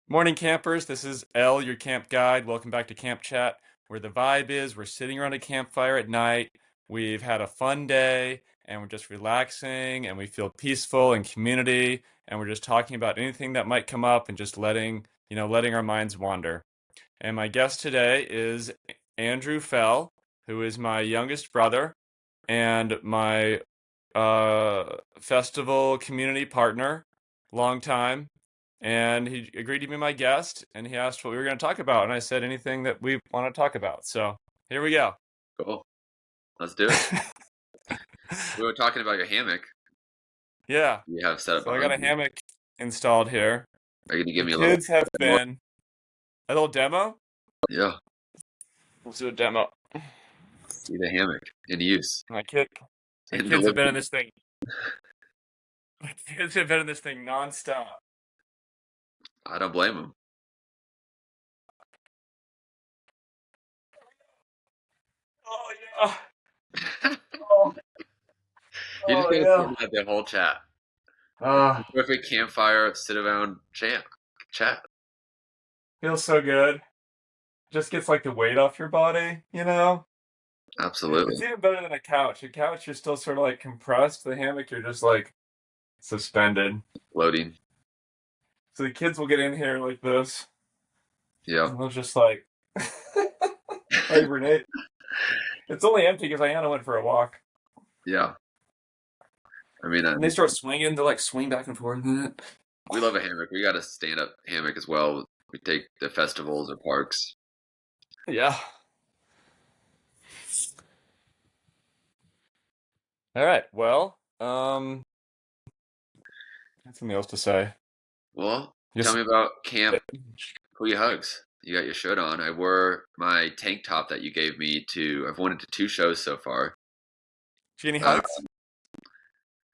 Morning, campers. This is L, your camp guide. Welcome back to Camp Chat, where the vibe is we're sitting around a campfire at night. We've had a fun day, and we're just relaxing, and we feel peaceful and community, and we're just talking about anything that might come up and just letting our minds wander. And my guest today is Andrew Fell, who is my youngest brother and my festival community partner, long time. And he agreed to be my guest, and he asked what we were going to talk about, and I said anything that we want to talk about. So here we go. Cool. Let's do it. We were talking about your hammock Yeah. you have set up So I got behind a you. hammock installed here. Are you gonna give The me a little kids have more? been a little demo. Yeah. Let's do a demo. See the hammock in use My kid, my in the kids have living been in room. this thing. My kids have been in this thing nonstop. I don't blame him. Oh yeah. Oh, You just oh gotta yeah. sit and have the whole chat. It's Uh, the perfect campfire, sit around, chat. feels so good. Just gets like the weight off your body, you know? It's Absolutely. even better than a couch. A couch, you're still sort of like compressed. The hammock, you're just like suspended. Loading. So the kids will get in here like this, Yeah. and they'll just like hibernate. It's only empty because Ayana went for a walk. Yeah. I mean, And they start swinging. They'll like swing back and forth in it. we love a hammock. We got a stand-up hammock as well. We take the festivals or parks. Yeah. All right. Well, I have something else to say. Well, tell Yes. me about Camp Free Hugs. You got your shirt on. I wore my tank top that you gave me to. I've wanted to two shows so far. Did you get any Uh, hugs?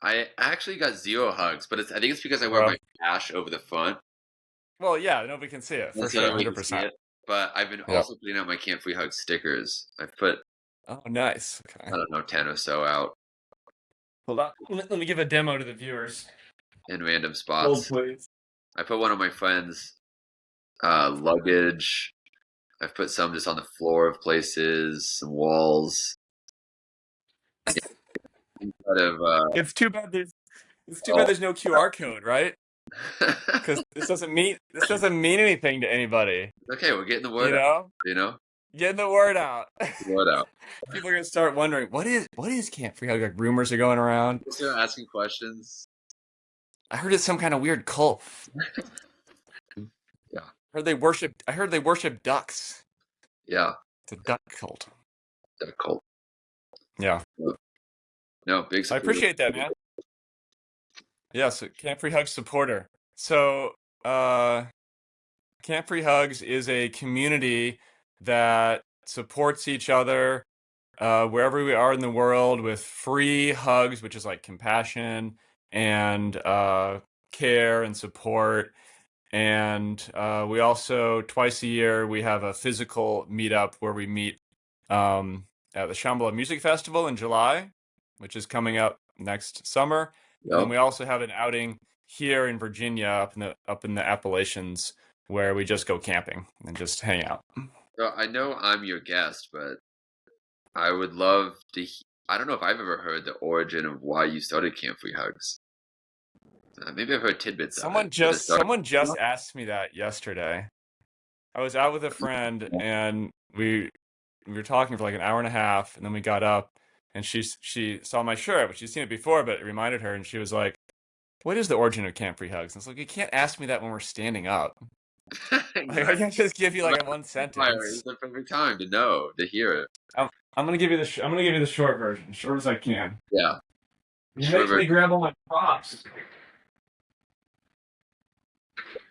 I actually got zero hugs, but I think it's because I wear Well, my sash over the front, well, yeah. Nobody can see it and for so sure. nobody can see 100%. it. But I've been Yeah. also putting out my Camp Free Hug stickers. I've put, Oh, nice. I Okay. don't know, 10 or so out Hold on. Let me give a demo to the viewers. in random Hold, spots. please. I put one on my friend's luggage. I've put some just on the floor of places, some walls. Yeah, instead of It's too bad oh, there's no QR code, right? Because this doesn't mean anything to anybody. okay, we're getting the You word out. know, You know, getting the word out. the word out. People are gonna start wondering what is Camp Free Hug? Like rumors are going around. Just start asking questions. I heard it's some kind of weird cult. Yeah, I heard they worship ducks. yeah, It's a duck cult. that cult. Yeah. No, big I supporter. appreciate that, man. Yes, Camp Free Hug supporter. So, uh, Camp Free Hugs is a community that supports each other wherever we are in the world with free hugs, which is like compassion and care and support. And we also, twice a year, we have a physical meetup where we meet at the Shambhala Music Festival in July, which is coming up next summer. And then Yep. we also have an outing here in Virginia, up in the Appalachians, where we just go camping and just hang out. So I know I'm your guest, but I would love to. I don't know if I've ever heard the origin of why you started Camp Free Hugs. Maybe I've heard tidbits of it. Did it start? Someone just asked me that yesterday. I was out with a friend and we were talking for like an hour and a half, and then we got up, and she saw my shirt, but she'd seen it before, but it reminded her, and she was like, "What is the origin of Camp Free Hugs?" And it's like, you can't ask me that when we're standing up. Like, I Exactly. can't just give you like a one Fire is sentence. the perfect time to know, to hear it. I'm gonna give you I'm gonna give you the short version, short as I can. Yeah. You Short make version. me grab all my props.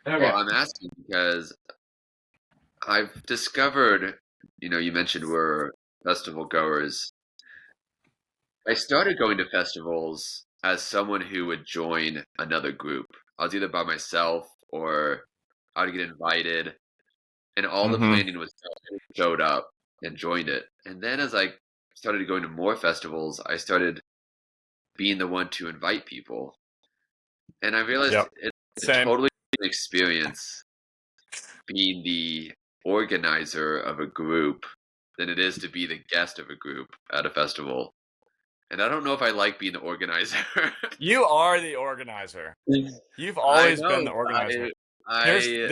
Okay. Well, I'm asking because I've discovered, you mentioned we're festival goers. I started going to festivals as someone who would join another group. I was either by myself or I would get invited, and all the Mm-hmm. planning was done. I showed up and joined it. And then as I started going to more festivals, I started being the one to invite people. And I realized Yep. it's a Same. totally different experience being the organizer of a group than it is to be the guest of a group at a festival. And I don't know if I like being the organizer. You are the organizer. You've I always been know. the organizer. Here's I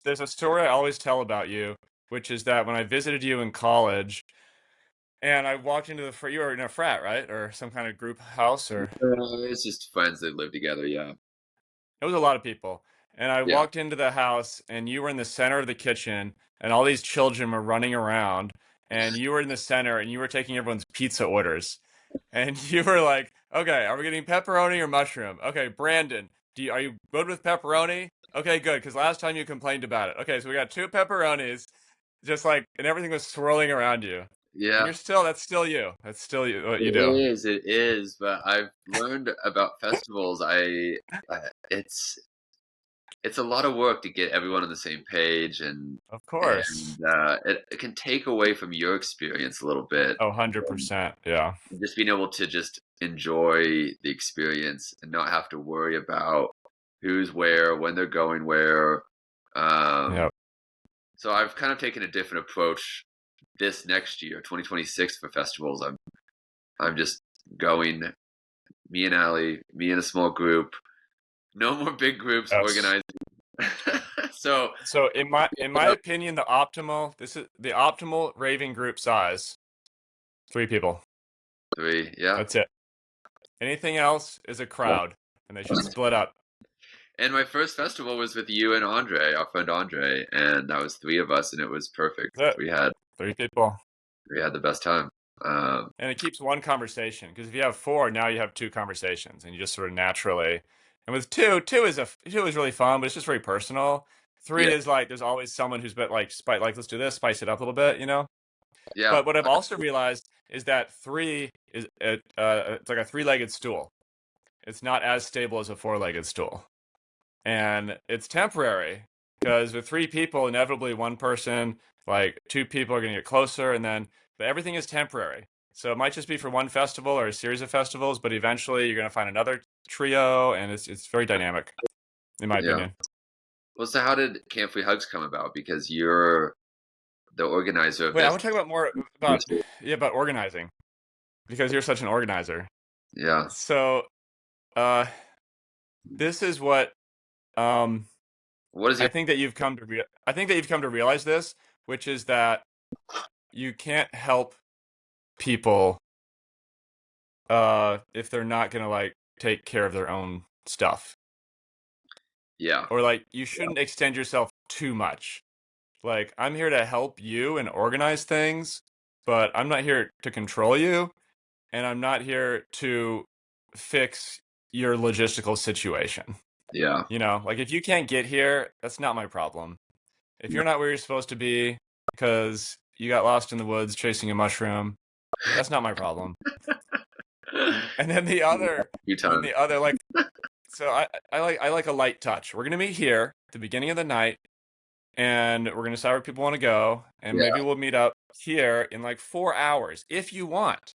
there's a story I always tell about you, which is that when I visited you in college and I walked into you were in a frat, right? Or some kind of group house, or it's just friends that live together. Yeah. it was a lot of people. And I Yeah. walked into the house and you were in the center of the kitchen and all these children were running around and you were in the center and you were taking everyone's pizza orders. And you were like, "Okay, are we getting pepperoni or mushroom? Okay, Brandon, are you good with pepperoni? Okay, good, because last time you complained about it. Okay, so we got two pepperonis, just like, and everything was swirling around you. And Yeah. that's still you. That's still you, what you do. It is, but I've learned about festivals. It's it's a lot of work to get everyone on the same page, Of course. it can take away from your experience a little bit. Oh, 100%. Yeah. Just being able to just enjoy the experience and not have to worry about who's where, when they're going where. Um, Yeah. so I've kind of taken a different approach this next year, 2026 for festivals. I'm just going, me and Allie, me and a small group. No more big groups Yes. organizing. So So in my opinion, this is the optimal raving group size. 3 people. three, yeah. That's it. Anything else is a crowd, and they should split up. And my first festival was with you and Andre, our friend Andre, and that was three of us, and it was perfect. That's it. We had 3 people. the best time. And it keeps one conversation because if you have 4, now you have 2 conversations, and you just sort of naturally. And with two is really fun, but it's just very personal. Yeah, 3 is like there's always someone who's been like let's do this, spice it up a little bit, you know. yeah, But what I've also realized is that 3 is it's like a 3-legged stool. It's not as stable as a 4-legged stool, and it's temporary because with 3 people, inevitably one person, like 2 people, are going to get closer, and then but everything is temporary. So it might just be for one festival or a series of festivals, but eventually you're going to find another trio, and it's very dynamic, in my yeah. opinion. Well, so how did Camp Free Hugs come about? Because you're the organizer of Wait, I this. want to talk about more about about organizing because you're such an organizer. Yeah, So, uh, this is what um what is I your? think that I think that you've come to realize this, which is that you can't help people if they're not gonna like take care of their own stuff. Yeah, Or like you shouldn't extend yourself too much. Like I'm here to help you and organize things, but I'm not here to control you, and I'm not here to fix your logistical situation. yeah, You know, like if you can't get here, that's not my problem. If you're not where you're supposed to be because you got lost in the woods chasing a mushroom, that's not my problem. And then the a other, few and then times. the other, like, so I like a light touch. We're gonna meet here at the beginning of the night, and we're gonna decide where people want to go, and Yeah, maybe we'll meet up here in like 4 hours if you want.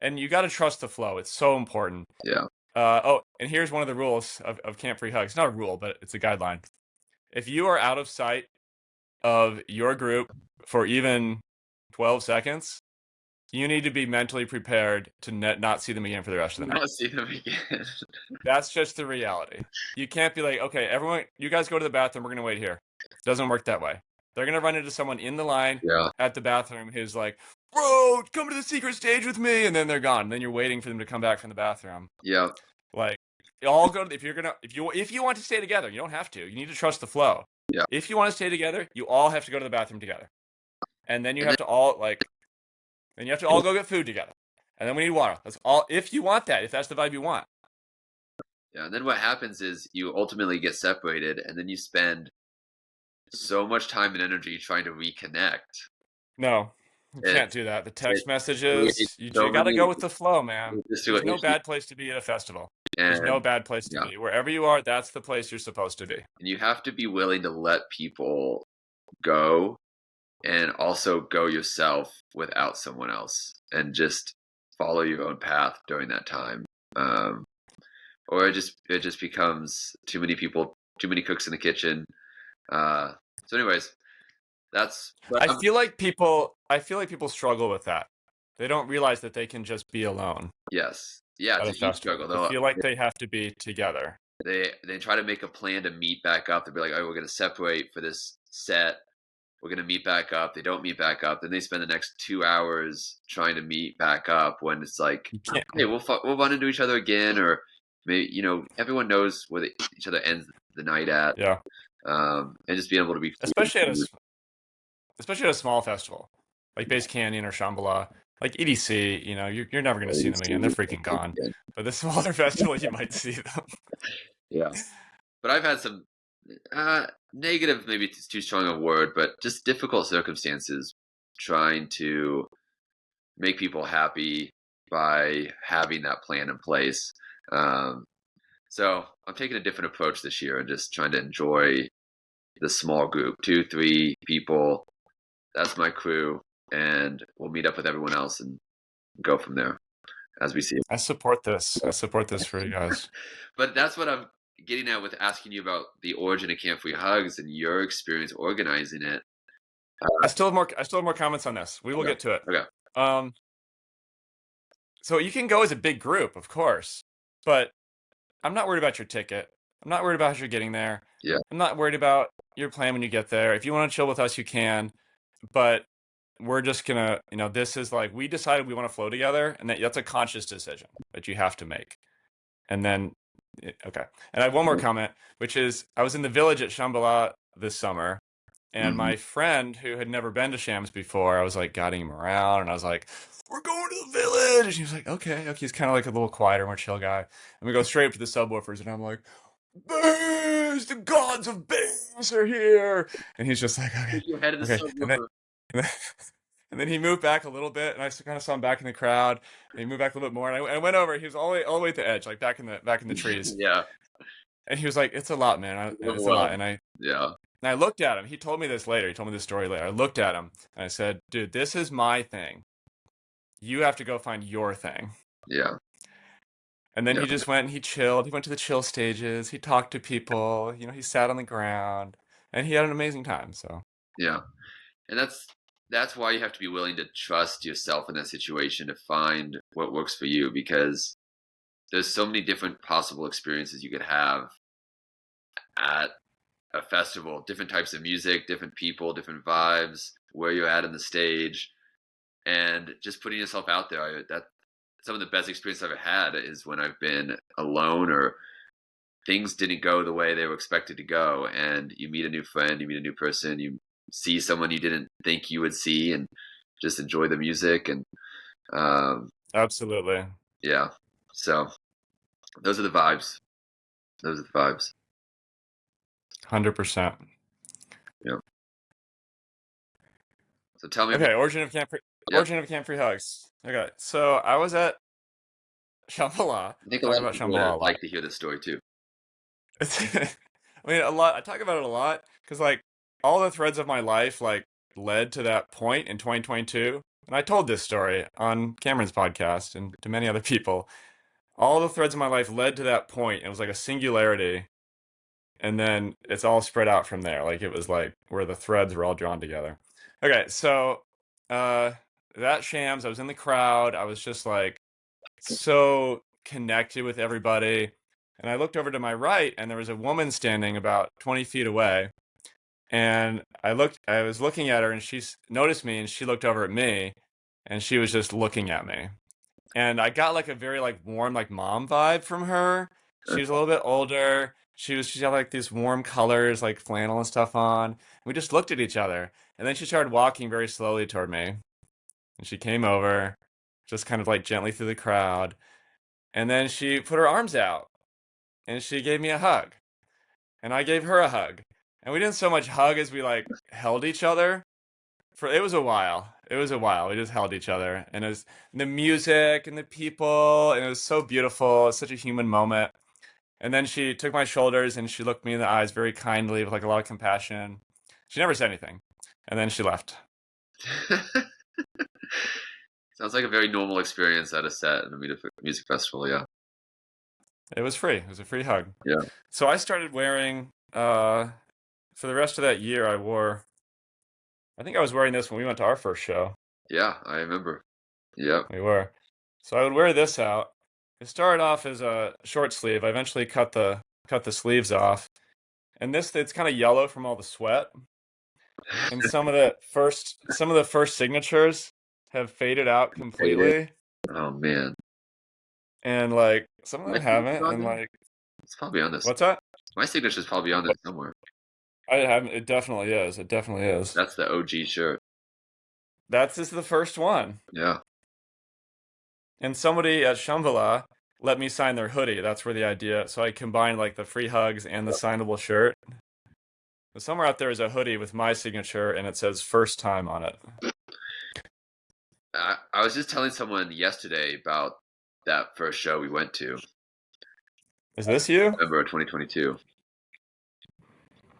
And you got to trust the flow. It's so important. yeah, Oh, and here's one of the rules of Camp Free Hugs. It's not a rule, but it's a guideline. If you are out of sight of your group for even 12 seconds, you need to be mentally prepared to not see them again for the rest of the night. not see them again. That's just the reality. You can't be like, okay, everyone, you guys go to the bathroom. We're going to wait here. It doesn't work that way. They're going to run into someone in the line Yeah, at the bathroom who's like, bro, come to the secret stage with me. And then they're gone. And then you're waiting for them to come back from the bathroom. yeah, Like, you all go to, if you want to stay together, you don't have to. You need to trust the flow. yeah. If you want to stay together, you all have to go to the bathroom together. And then you And have to all like, then you have to all go get food together. And then we need water. That's all. If you want that, if that's the vibe you want. yeah, and then what happens is you ultimately get separated, and then you spend so much time and energy trying to reconnect. No, you It can't do that. The it text creates messages, you so got to many go with the flow, man. logistical There's no issues, bad place to be at a festival. There's no and bad place to yeah, be. Wherever you are, that's the place you're supposed to be. and you have to be willing to let people go, and also go yourself without someone else, and just follow your own path during that time. Um, or it just becomes too many people, too many cooks in the kitchen. Uh, So, anyways, that's but I feel like people struggle with that. They don't realize that they can just be alone yes, yeah, at it's a a huge festival. struggle. They Though feel like they have to be together. they try to make a plan to meet back up. They'll be like, "Oh, we're going to separate for this set. We're going to meet back up." They don't meet back up. Then they spend the next 2 hours trying to meet back up when it's like, You can't. "Hey, we'll run into each other again," or maybe everyone knows where each other ends the night at, Yeah, and just being able to be free. especially especially at a small festival like Base Canyon or Shambhala, like EDC. You know, you're never going to see them again. They're freaking gone. But the smaller festival, you might see them. Yeah, but I've had some negative, maybe it's too strong a word, but just difficult circumstances trying to make people happy by having that plan in place. Um, so I'm taking a different approach this year and just trying to enjoy the small group, 2, 3 people. That's my crew, and we'll meet up with everyone else and go from there as we see it. I support this. I support this for you guys. But that's what I'm getting at with asking you about the origin of Camp Free Hugs and your experience organizing it. I still have more comments on this. We will Okay. get to it. Okay. Um, so you can go as a big group, of course, but I'm not worried about your ticket. I'm not worried about how you're getting there. Yeah. I'm not worried about your plan when you get there. If you want to chill with us, you can. But we're just gonna, this is like we decided we want to flow together, and that's a conscious decision that you have to make. And then, okay. And I have one more comment, which is I was in the village at Shambhala this summer, and Mhm. my friend who had never been to Shams before, I was like guiding him around, and I was like, "We're going to the village." And he was like, "Okay, okay." He's kind of like a little quieter, more chill guy. And we go straight up to the subwoofers, and I'm like, "Bass! The gods of bass are here!" And he's just like, "Okay, Put your head in the okay." subwoofer. And then, and then he moved back a little bit, and I kind of saw him back in the crowd. And he moved back a little bit more, and I went over. He was all the way at the edge, like back in the trees. Yeah. And he was like, "It's a lot, man. It's a lot." Overwhelmed. And Yeah. I looked at him. He told me this later. He told me this story later. I looked at him and I said, "Dude, this is my thing. You have to go find your thing." Yeah. And then Yeah. he just went and he chilled. He went to the chill stages. He talked to people. He sat on the ground, and he had an amazing time. So Yeah. And that's why you have to be willing to trust yourself in that situation to find what works for you, because there's so many different possible experiences you could have at a festival, different types of music, different people, different vibes, where you're at in the stage, and just putting yourself out there. That some of the best experience I've ever had is when I've been alone or things didn't go the way they were expected to go, and you meet a new friend, you meet a new person, you see someone you didn't think you would see, and just enjoy the music. And um, absolutely, yeah, so those are the vibes. Those are the vibes. 100%. Yeah. So tell me about. Okay, Yep. origin of Camp Free Hugs. Okay, so I was at Shambhala. I think a Talk lot of about people Shambhala a would lot. like to hear this story too. I mean, a lot. I talk about it a lot because, like, all the threads of my life, like, led to that point in 2022. And I told this story on Cameron's podcast and to many other people. All the threads of my life led to that point. It was like a singularity, and then it's all spread out from there. Like, it was like where the threads were all drawn together. Okay, so uh, that Shams, I was in the crowd. I was just like so connected with everybody. And I looked over to my right, and there was a woman standing about 20 feet away. And I was looking at her, and she noticed me, and she looked over at me, and she was just looking at me. And I got like a very like warm, like mom vibe from her. She was a little bit older. She had like these warm colors, like flannel and stuff on. We just looked at each other. And then she started walking very slowly toward me. And she came over, just kind of like gently through the crowd. And then she put her arms out and she gave me a hug. And I gave her a hug. And we didn't so much hug as we like held each other. For it was a while. It was a while. We just held each other. And it was the music and the people, and it was so beautiful. It was such a human moment. And then she took my shoulders and she looked me in the eyes very kindly with like a lot of compassion. She never said anything. And then she left. Sounds like a very normal experience at a set in a music festival. Yeah. It was free. It was a free hug. Yeah. So I started wearing for the rest of that year, I think I was wearing this when we went to our first show. Yeah, I remember. Yep. We were. So I would wear this out. It started off as a short sleeve. I eventually cut the sleeves off. And this it's kind of yellow from all the sweat. And some of the first signatures have faded out Faded. completely. Oh man. And like some of My them signature haven't. on And there? like It's probably on this. what's that? My signature's probably on there somewhere. I haven't it definitely is. It definitely is. That's the OG shirt. That's just the first one. Yeah. And somebody at Shambhala let me sign their hoodie. That's where the idea. So I combined like the free hugs and the signable shirt. But somewhere out there is a hoodie with my signature and it says first time on it. I was just telling someone yesterday about that first show we went to, Is this you? November of 2022.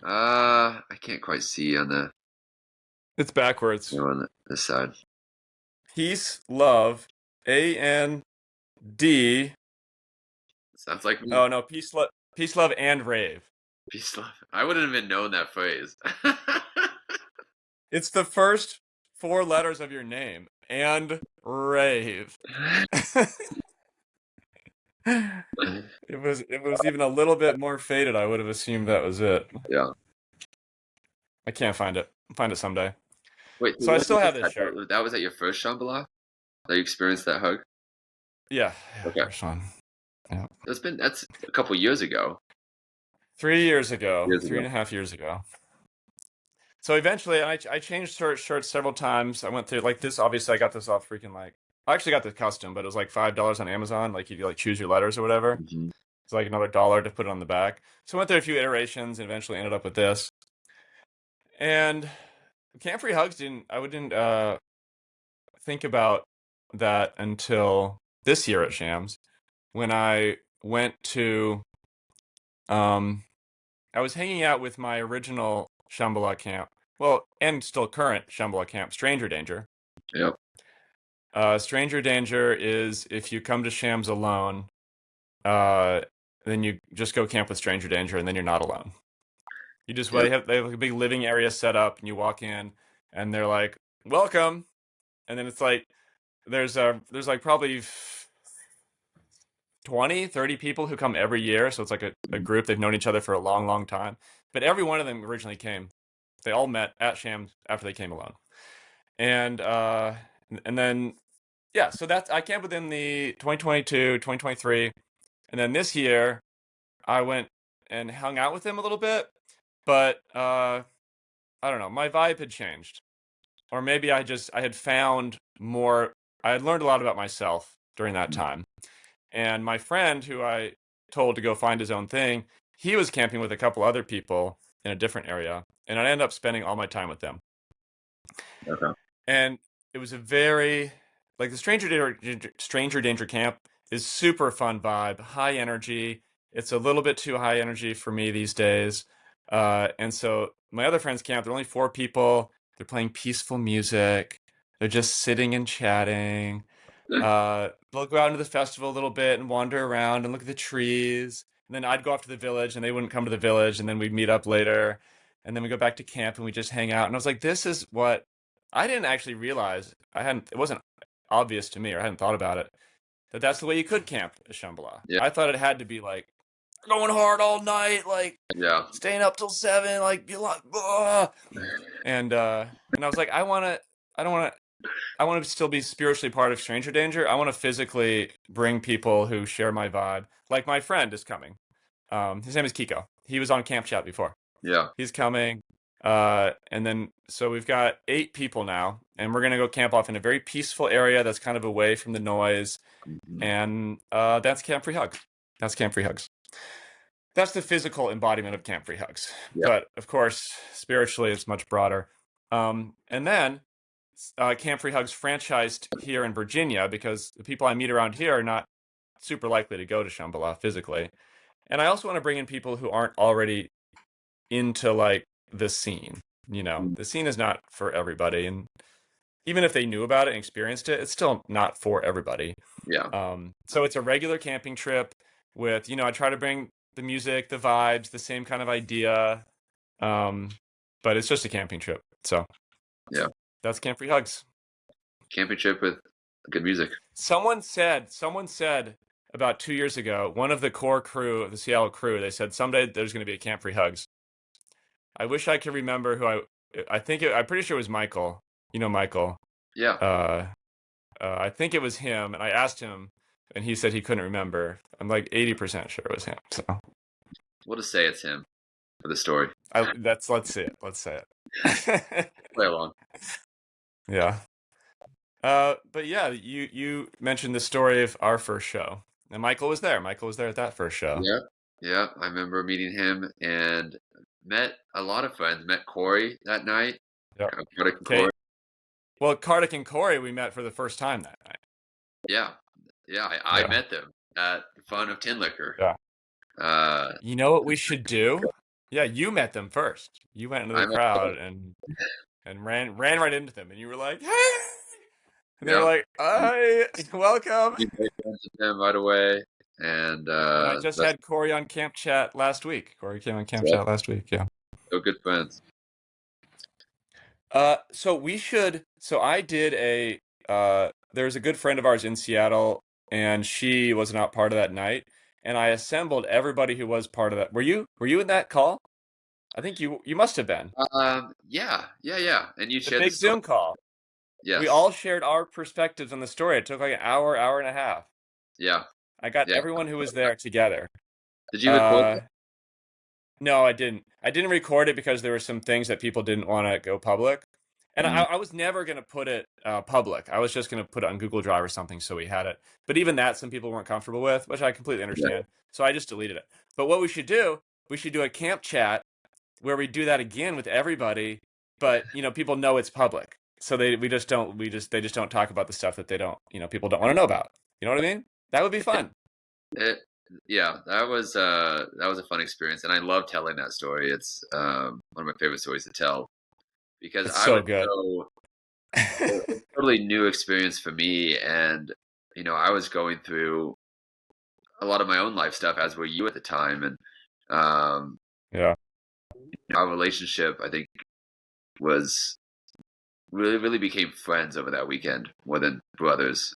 I can't quite see on the It's backwards. this side. Peace, love, AND. Sounds like me. Oh no, peace, love, and rave. Peace love. I wouldn't have even known that phrase. It's the first four letters of your name. And rave. It was even a little bit more faded. I would have assumed that was it. Yeah. I can't find it. I'll find it someday. Wait, So I when still was have this that? shirt. That was at your first Shambhala that you experienced that hug? Yeah, Okay. first one. Yeah. That's a couple years ago. 3 years ago. Years Three ago. and a half years ago. So eventually, I changed shirts several times. I went through like this. Obviously, I got this off freaking like. I actually got the custom, but it was like $5 on Amazon. Like you like choose your letters or whatever. Mhm. It's like another dollar to put it on the back. So I went through a few iterations and eventually ended up with this. And Camp Free Hugs didn't think about that until this year at Shams when I went to I was hanging out with my original Shambhala camp. Well, and still current Shambhala camp, Stranger Danger. Yep. Stranger Danger is if you come to Shams alone, then you just go camp with Stranger Danger, and then you're not alone. You just Yep. they have like a big living area set up, and you walk in, and they're like, "Welcome," and then it's like there's like probably 20, 30 people who come every year, so it's like a group. They've known each other for a long, long time, but every one of them originally came. They all met at Shams after they came alone, and then yeah, so that's I camped within the 2022, 2023, and then this year I went and hung out with them a little bit, but I don't know, my vibe had changed, or maybe I had found more. I had learned a lot about myself during that time, and my friend who I told to go find his own thing, he was camping with a couple other people in a different area, and I ended up spending all my time with them. Okay. And it was a very like the Stranger Danger camp is super fun vibe, high energy. It's a little bit too high energy for me these days. And so my other friends camp, they're only four people. They're playing peaceful music. They're just sitting and chatting. They'll go out into the festival a little bit and wander around and look at the trees. And then I'd go off to the village and they wouldn't come to the village. And then we'd meet up later. And then we go back to camp and we just hang out. And I was like, this is what I didn't actually realize. It wasn't obvious to me or I hadn't thought about it that that's the way you could camp at Shambhala. Yeah. I thought it had to be like going hard all night, like Yeah. staying up till 7, like be like, ugh. And I was like, I don't want to. I want to still be spiritually part of Stranger Danger. I want to physically bring people who share my vibe. Like my friend is coming. His name is Kiko. He was on Camp Chat before. Yeah. He's coming. And then, so we've got 8 people now, and we're going to go camp off in a very peaceful area that's kind of away from the noise. Mhm. And that's Camp Free Hugs. That's Camp Free Hugs. That's the physical embodiment of Camp Free Hugs. Yeah. But of course, spiritually, it's much broader. And then Camp Free Hugs franchised here in Virginia because the people I meet around here are not super likely to go to Shambhala physically. And I also want to bring in people who aren't already into like the scene. You know, the scene is not for everybody. And even if they knew about it and experienced it, it's still not for everybody. Yeah. So it's a regular camping trip with, I try to bring the music, the vibes, the same kind of idea. But it's just a camping trip. So Yeah, that's Camp Free Hugs. camping trip with good music. Someone said about 2 years ago, one of the core crew, the Seattle crew, they said someday there's going to be a Camp Free Hugs. I wish I could remember who I'm pretty sure it was Michael. You know Michael. Yeah. Uh, I think it was him, and I asked him, and he said he couldn't remember. I'm like 80% sure it was him. So We'll just say it's him for the story. let's say it. Let's say it. Play along. Yeah. But yeah, you mentioned the story of our first show, and Michael was there. Michael was there at that first show. Yeah. Yeah. I remember meeting him and met a lot of friends. Met Corey that night. Yep. Kartik and Okay. Corey. Well, Kartik and Corey we met for the first time that night. Yeah. Yeah. I Yeah. met them at Fun of Tin Liquor. Yeah. Uh, You know what we should do? Yeah, you met them first. You went into the crowd and ran right into them, and you were like, "Hey!" And they were like, "Hi, welcome." We made friends with them right away. And I just had Corey on Camp Chat last week. Corey came on Camp Chat last week. Yeah. so good friends. So I did there's a good friend of ours in Seattle, and she was not part of that night, and I assembled everybody who was part of that. Were you in that call? I think you must have been. Yeah. And you The shared the big story. Zoom call. Yes. We all shared our perspectives on the story. It took like an hour and a half. Yeah. I got Yeah. everyone who was there together. Did you record that? No, I didn't. I didn't record it because there were some things that people didn't want to go public. And I was never going to put it public. I was just going to put it on Google Drive or something so we had it. But even that, some people weren't comfortable with, which I completely understand. So I just deleted it. But what we should do a camp chat where we do that again with everybody, but people know it's public. So they just don't talk about the stuff that they don't, people don't want to know about. You know what I mean? That would be fun. Yeah, that was a fun experience, and I love telling that story. It's one of my favorite stories to tell because It's so good. it was a totally new experience for me, and I was going through a lot of my own life stuff, as were you at the time, and Yeah. our relationship, I think, was really became friends over that weekend more than brothers.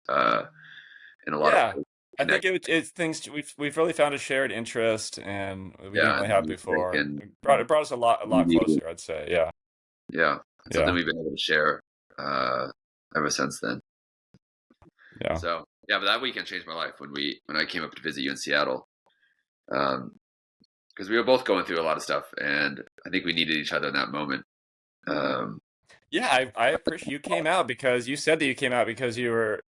In a lot of ways. I think it's things we've really found a shared interest, and we didn't really have music before. and It brought us a lot closer, I'd say. Yeah. Yeah, something we've been able to share ever since then. Yeah. So yeah, but that weekend changed my life when I came up to visit you in Seattle, because we were both going through a lot of stuff, and I think we needed each other in that moment. Yeah, I appreciate you came out because you said that you came out because you were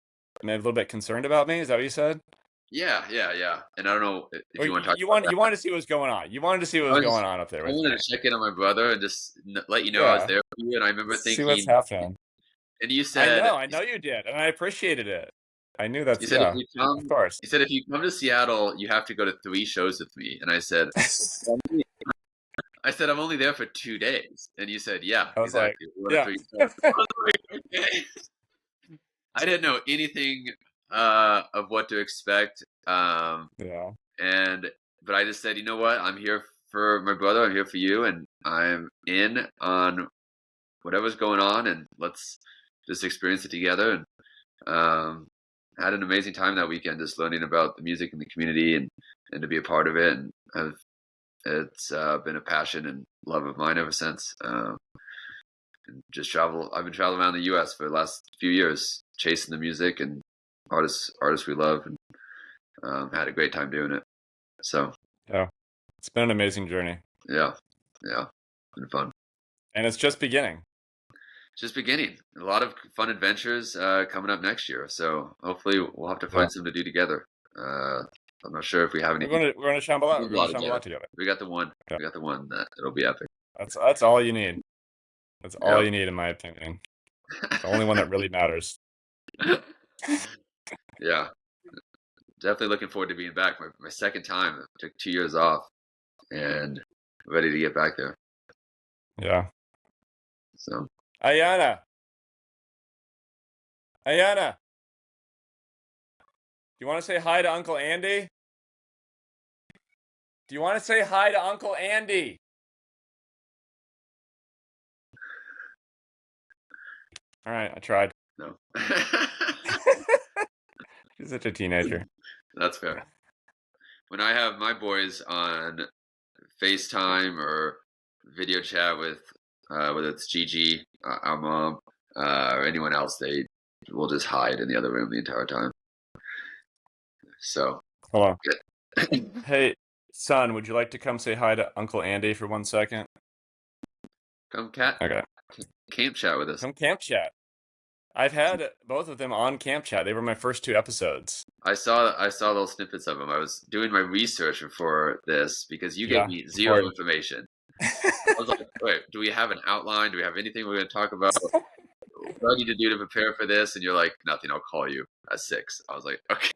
a little bit concerned about me. Is that what you said? Yeah. And I don't know if Or you want to talk you about wanted that. you wanted to see what was going on. You wanted to see what was going on up there I with me. wanted to check in on my brother and just let you know I was there for you. And I remember See what's thinking, happening. and you said, I know you did, and I apprecited it. I knew you said if you of course. you said if you come to Seattle, you have to go to 3 shows with me. And I said, I'm only there for 2 days, and you said, yeah, I was exactly. like, yeah. I was like, okay. I didn't know anything of what to expect. Yeah. But I just said, you know what? I'm here for my brother. I'm here for you, and I'm in on whatever's going on, and let's just experience it together. And had an amazing time that weekend, just learning about the music and the community, and to be a part of it. And it's been a passion and love of mine ever since. And just travel. I've been traveling around the U.S. for the last few years, chasing the music and artists we love, and had a great time doing it. So Yeah, it's been an amazing journey. Yeah, been fun. And it's just beginning. Just beginning. A lot of fun adventures coming up next year. So hopefully we'll have to find something to do together. I'm not sure if we have any. We're going to Shambhala. We're going to Shambhala together. We got the one. Yeah. We got the one that it'll be epic. That's all you need. That's all you need, in my opinion. It's the only one that really matters. Yeah. Definitely looking forward to being back. My second time. I took 2 years off, and ready to get back there. Yeah. So. Ayana. Do you want to say hi to Uncle Andy? Do you want to say hi to Uncle Andy? All right, I tried. No. She's such a teenager. That's fair. When I have my boys on FaceTime or video chat with whether it's Gigi, our mom, or anyone else, they will just hide in the other room the entire time. So, Hold on. good. Hey, son, would you like to come say hi to Uncle Andy for 1 second? Come Okay. camp chat with us. Come camp chat. I've had both of them on camp chat. They were my first 2 episodes. I saw little snippets of them. I was doing my research before this because you gave Yeah, me zero important. information. I was like, wait, do we have an outline? Do we have anything we're going to talk about? What do I need to do to prepare for this? And you're like, nothing. I'll call you at 6. I was like, okay.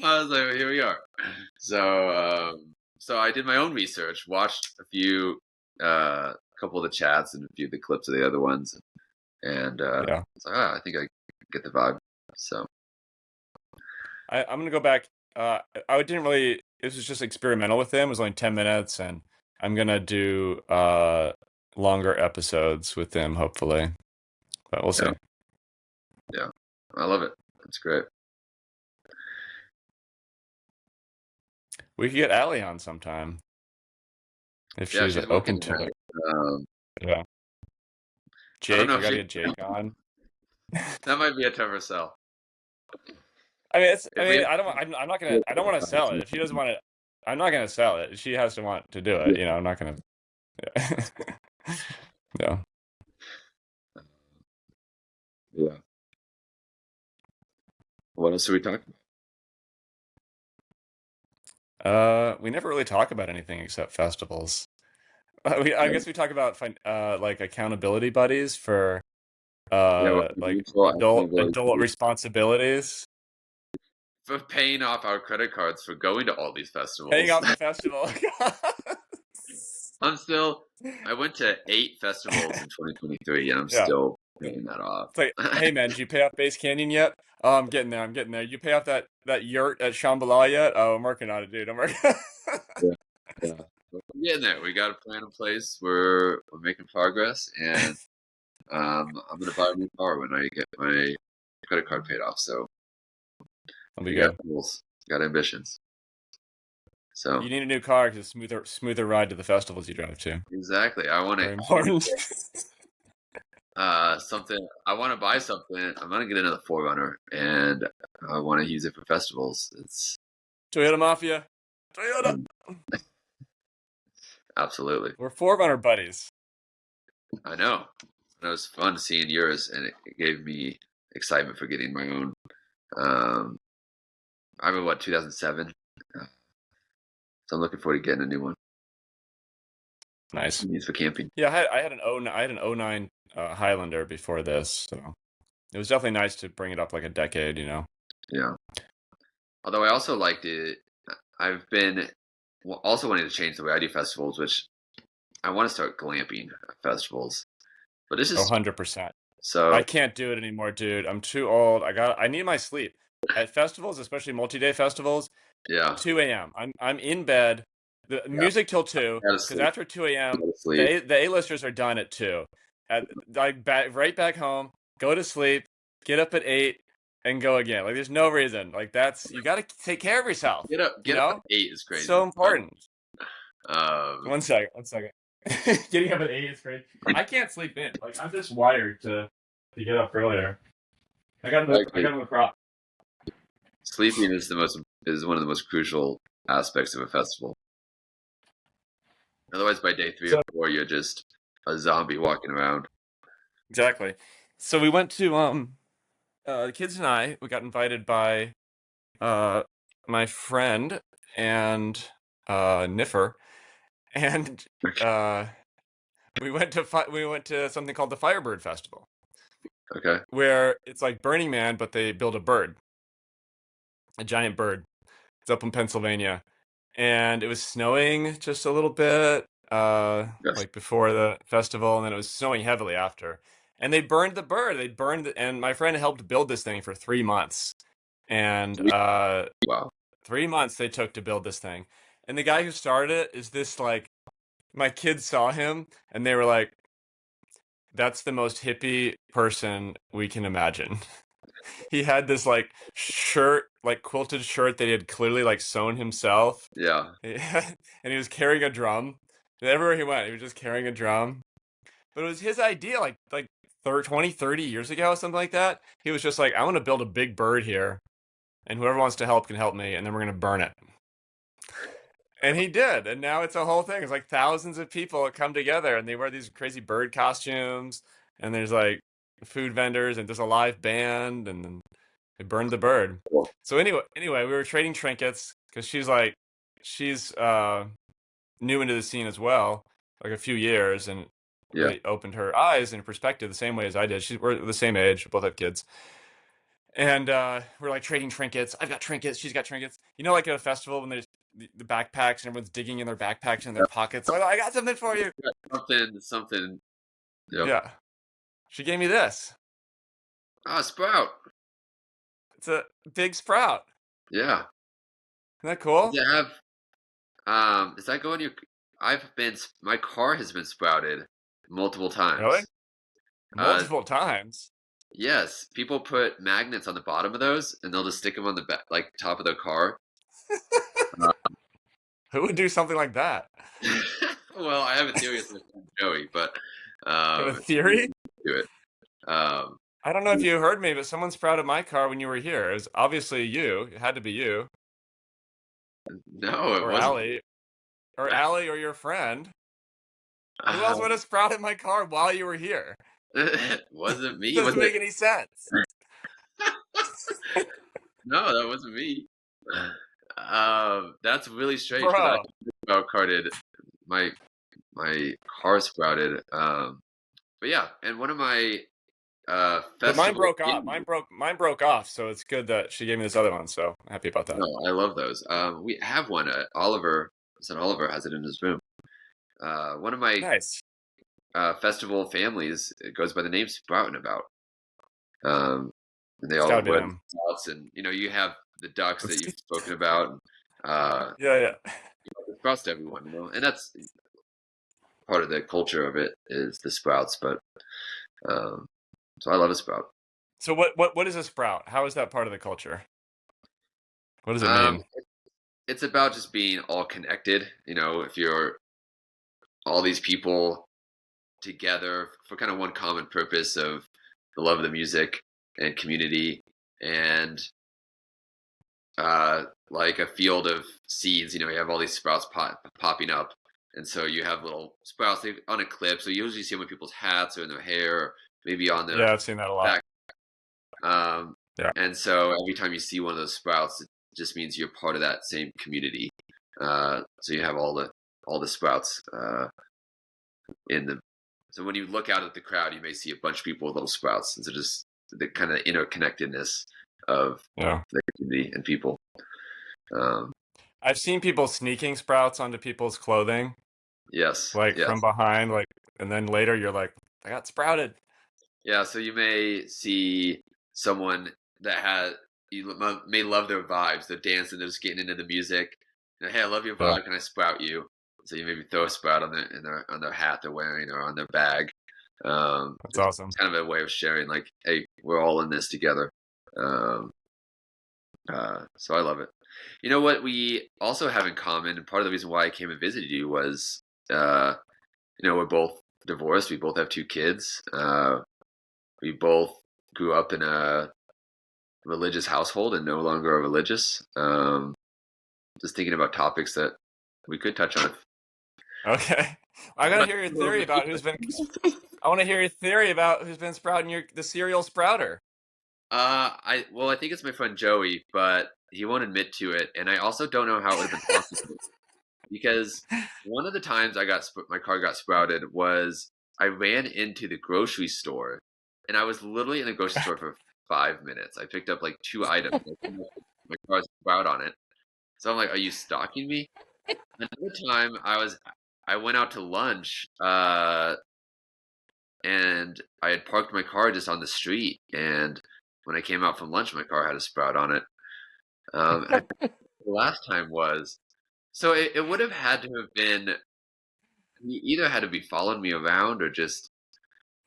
I was like, well, here we are. So I did my own research, watched a couple of the chats and a few of the clips of the other ones, and Yeah. I was like, I think I get the vibe. So I'm gonna go back. I didn't really. This was just experimental with them. It was only 10 minutes, and I'm gonna do longer episodes with them, hopefully. But we'll see. Yeah, I love it. That's great. We could get Allie on sometime if Yeah, she's she's open working to on it. it. Yeah. I don't Jake, know I if gotta she. get Jake on. That might be a tougher sell. I mean, it's. I If we mean, have, I don't. I'm not gonna. I don't want to sell it. If she doesn't want it, I'm not gonna sell it. She has to want to do it. I'm not gonna. Yeah. Yeah. yeah. What else are we talking We never really talk about anything except festivals. I about? guess we talk about like accountability buddies for Yeah, well, like mutual adult accountability responsibilities. for paying off our credit cards for going to all these Paying festivals. off the festival. I went to 8 festivals in 2023 and I'm Yeah. still paying that off. It's like, hey man, did you pay off Base Canyon yet? Oh, I'm getting there. I'm getting there. You pay off that yurt at Shambhala yet? Oh, I'm working on it, dude. I'm working. Yeah, yeah. But we're getting there. We got a plan in place. We're making progress, and I'm gonna buy a new car when I get my credit card paid off. So I'll be we got good. goals, got ambitions. So You need a new car because smoother ride to the festivals you drive to. exactly, I want Very to important. something. I want to buy something. I'm gonna get another Forerunner, and I want to use it for festivals. It's Toyota Mafia. Toyota. um, absolutely. We're Forerunner buddies. I know. It was fun seeing yours, and it gave me excitement for getting my own. I remember 2007. So I'm looking forward to getting a new one. Nice. Used for camping. Yeah, I had an '09 Highlander before this, so it was definitely nice to bring it up like a decade. Yeah. Although I also liked it. I've been also wanting to change the way I do festivals, which I want to start glamping festivals. But this is 100%. so I can't do it anymore, dude. I'm too old. I need my sleep. At festivals, especially multi-day festivals, yeah. 2 a.m. I'm in bed. The Yeah. music till 2, Gotta because sleep. after 2 a.m. Gotta sleep. the A-listers are done at 2. Right back home, go to sleep, get up at 8, and go again. Like there's no reason. Like you got to take care of yourself. Get up at 8 is crazy. So important. Um, 1 second. Getting up at 8 is crazy. I can't sleep in. Like I'm just wired to get up earlier. I got the prop. Sleeping is one of the most crucial aspects of a festival. Otherwise, by day 3 or 4, you're just a zombie walking around. Exactly. So we went to the kids and we got invited by my friend and Niffer, and we went to something called the Firebird Festival. Okay. Where it's like Burning Man, but they build a giant bird. It's up in Pennsylvania, and it was snowing just a little bit, Yes. like before the festival, and then it was snowing heavily after. And they burned the bird. And my friend helped build this thing for 3 months, and Wow. 3 months they took to build this thing. And the guy who started it is this like, my kids saw him, and they were like, that's the most hippie person we can imagine. He had this like shirt, like quilted shirt that he had clearly like sewn himself. Yeah. And he was carrying a drum. And everywhere he went, he was just carrying a drum. But it was his idea, like 30, 20, 30 years ago, something like that. He was just like, I want to build a big bird here, and whoever wants to help can help me, and then we're gonna burn it. And he did, and now it's a whole thing. It's like thousands of people come together, and they wear these crazy bird costumes, and there's like food vendors, and there's a live band, and then they burned the bird. Cool. So anyway, we were trading trinkets because she's new into the scene as well, like a few years, and Yeah. really opened her eyes and perspective the same way as I did. We're the same age, we both have kids. And we're like trading trinkets. I've got trinkets, she's got trinkets. You know, like at a festival when there's the backpacks and everyone's digging in their backpacks and their pockets. Like, I got something for you. Something. Yep. Yeah. She gave me this. Ah, sprout. It's a big sprout. Yeah. Isn't that cool? Does it have does that go in your my car has been sprouted multiple Really? times. Uh Multiple times. yes, people put magnets on the bottom of those and they'll just stick them on the back, like top of their car. Uh, Who would do something like that? well, I have a theory with my friend Joey, but You have a he theory? do it. Um I don't know if you heard me, but someone sprouted my car when you were here. It was obviously you. It had to be you. no, it Or wasn't. Allie. Or Allie or your friend. Who else would have sprouted my car while you were here? It wasn't me, was Doesn't it? make any sense. No, that wasn't me. That's really strange because I Bro. sprout carded my car sprouted. But yeah, and one of my But mine festival broke off. Mine broke off, so it's good that she gave me this other one, so I'm happy about that. no, I love those. We have one. Oliver said Oliver has it in his room. One of my Nice. festival families, it goes by the name Sprout and About. And they It's all gotta be wear them. sprouts, and you have the ducks that you've spoken about. And, Yeah, yeah. sprouts to everyone, and that's part of the culture of it is the sprouts. But um, so I love a sprout. So what is a sprout? How is that part of the culture? What does it Um, mean? it's about just being all connected. If you're all these people together for kind of one common purpose of the love of the music and community and like a field of seeds. You have all these sprouts popping up, and so you have little sprouts on a clip. So you usually see them in people's hats or in their hair, or maybe on their Yeah, I've seen that a lot. back. Um, Yeah. and so every time you see one of those sprouts, it just means you're part of that same community. So you have all the sprouts in the. So when you look out at the crowd, you may see a bunch of people with little sprouts, and so just the kind of interconnectedness of Yeah. the community and people. Um, I've seen people sneaking sprouts onto people's clothing, yes, like from yes, behind, like, and then later you're like, I got sprouted. yeah. So you may see someone that may love their vibes. They're dancing, they're just getting into the music. Hey, I love your Yeah, vibe. Can I sprout you? So you maybe throw a sprout on their hat they're wearing or on their bag. that's It's awesome. kind of a way of sharing, like, hey, we're all in this together. Um, so I love it. You know what we also have in common, and part of the reason why I came and visited you was, uh, we're both divorced. We both have two kids. We both grew up in a religious household and no longer are religious. Just thinking about topics that we could touch on. Okay. I gotta hear your theory about who's been. I want to hear your theory about who's been sprouting the cereal sprouter. I think it's my friend Joey, but he won't admit to it, and I also don't know how it would have been possible because one of the times my car got sprouted was I ran into the grocery store, and I was literally in the grocery store for 5 minutes. I picked up like two items. My car has a sprout on it, so I'm like, "Are you stalking me?" Another time, I went out to lunch, and I had parked my car just on the street, and when I came out from lunch, my car had a sprout on it. And the last time was so it would have had to have been he either had to be following me around or just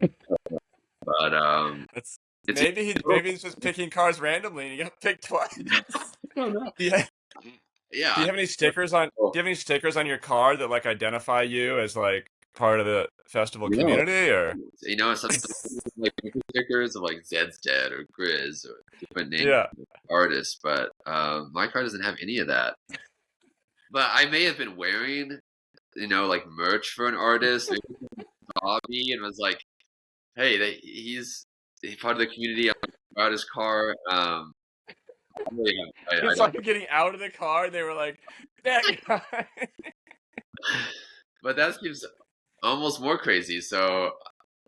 But That's it's maybe he's just picking cars randomly and he got picked twice. I don't know. Yeah. Do Yeah. you have any stickers on? Do you have any stickers on your car that like identify you as like part of the festival No. community, or? Some like stickers of like Zed's Dead or Grizz or different names Yeah. of artists, but my car doesn't have any of that. But I may have been wearing, like merch for an artist. Maybe someone saw me and was like, "Hey, he's part of the community. I'm about his car." Really, I It's don't. like getting out of the car. They were like, that guy. But that seems almost more crazy. So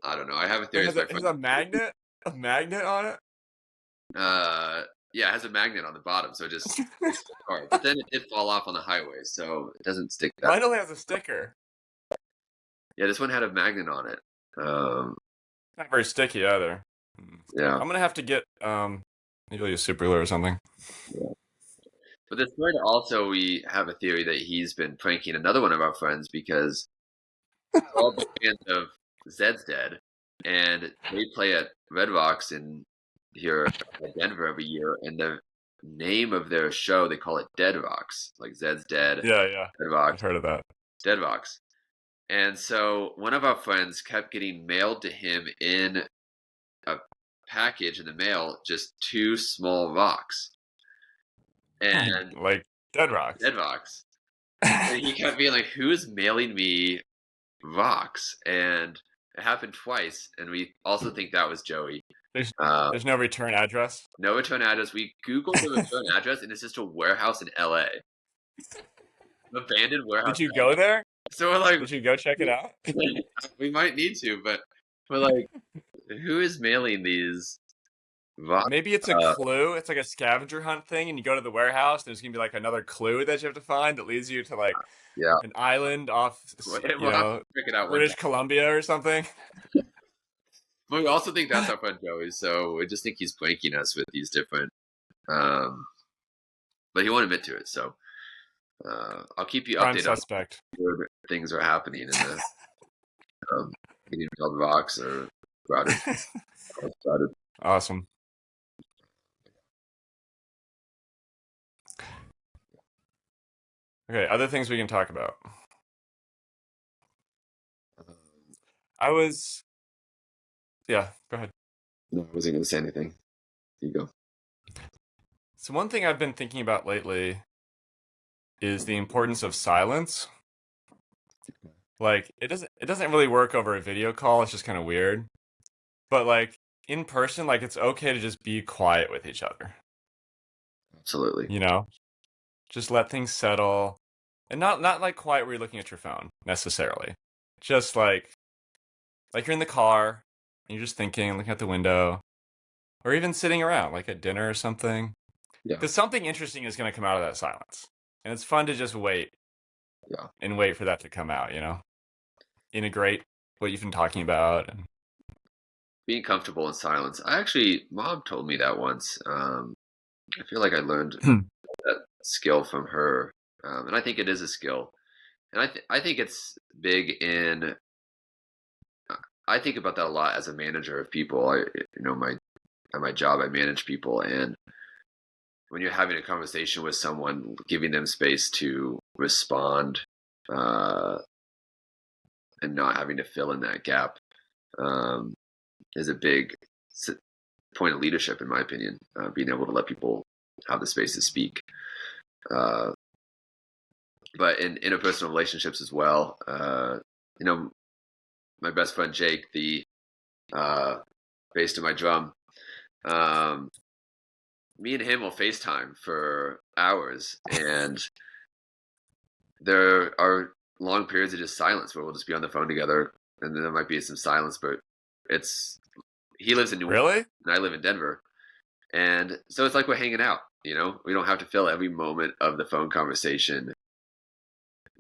I don't know. I have a It theory. It's has my friend. a magnet on it. Uh, yeah, it has a magnet on the bottom, so it just sticks to the car. But then it did fall off on the highway, so it doesn't stick that. Mine only has a sticker. Yeah, this one had a magnet on it. Not very sticky either. Yeah, I'm gonna have to get maybe I'll use super glue or something. yeah. But this friend also, we have a theory that he's been pranking another one of our friends because we're all big fans of Zed's Dead, and they play at Red Rocks in here at Denver every year, and the name of their show they call it Dead Rocks, like Zed's Dead, Yeah, yeah. Dead I've Rocks, heard of that. Dead Rocks. And so one of our friends kept getting mailed to him in a package in the mail just two small rocks and Like Dead Rocks. Dead Rocks. And he kept being like, "Who's mailing me rocks?" And it happened twice, and we also think that was Joey. There's Uh, there's no return address. no return address. We Googled the return address, and it's just a warehouse in LA, abandoned warehouse Did you in LA. go there? So we're like, Did you go check it out? we might need to, but we're like, who is mailing these rocks? Maybe it's a clue. It's like a scavenger hunt thing, and you go to the warehouse. There's gonna be like another clue that you have to find that leads you to like Yeah, an island off, we'll have to check it out one British time. Columbia or something. But we also think that's our friend Joey, so we just think he's pranking us with these different. Um, but he won't admit to it, so I'll keep you Prime updated on suspect. where things are happening in the getting called rocks or crowded. Crowded. Awesome. Okay, other things we can talk about. I was, yeah, go ahead. No, I wasn't going to say anything. You go. So one thing I've been thinking about lately is the importance of silence. Like it doesn't really work over a video call. It's just kind of weird. But like in person, like it's okay to just be quiet with each other. Absolutely. You know? Just let things settle. And not like quiet where you're looking at your phone necessarily. Just like you're in the car and you're just thinking, looking out the window, or even sitting around like at dinner or something. Yeah. Because something interesting is going to come out of that silence. And it's fun to just wait Yeah. and wait for that to come out, Integrate what you've been talking about. And Being comfortable in silence. Mom told me that once. I feel like I learned that skill from her, and I think it is a skill. And I think it's big in. I think about that a lot as a manager of people. At my job, I manage people, and when you're having a conversation with someone, giving them space to respond, and not having to fill in that gap, is a big point of leadership, in my opinion. Being able to let people have the space to speak. But in interpersonal relationships as well, my best friend Jake, the bass to my drum, me and him will FaceTime for hours, and there are long periods of just silence where we'll just be on the phone together, and then there might be some silence, but he lives in New Orleans really? and I live in Denver, and so it's like we're hanging out. We don't have to fill every moment of the phone conversation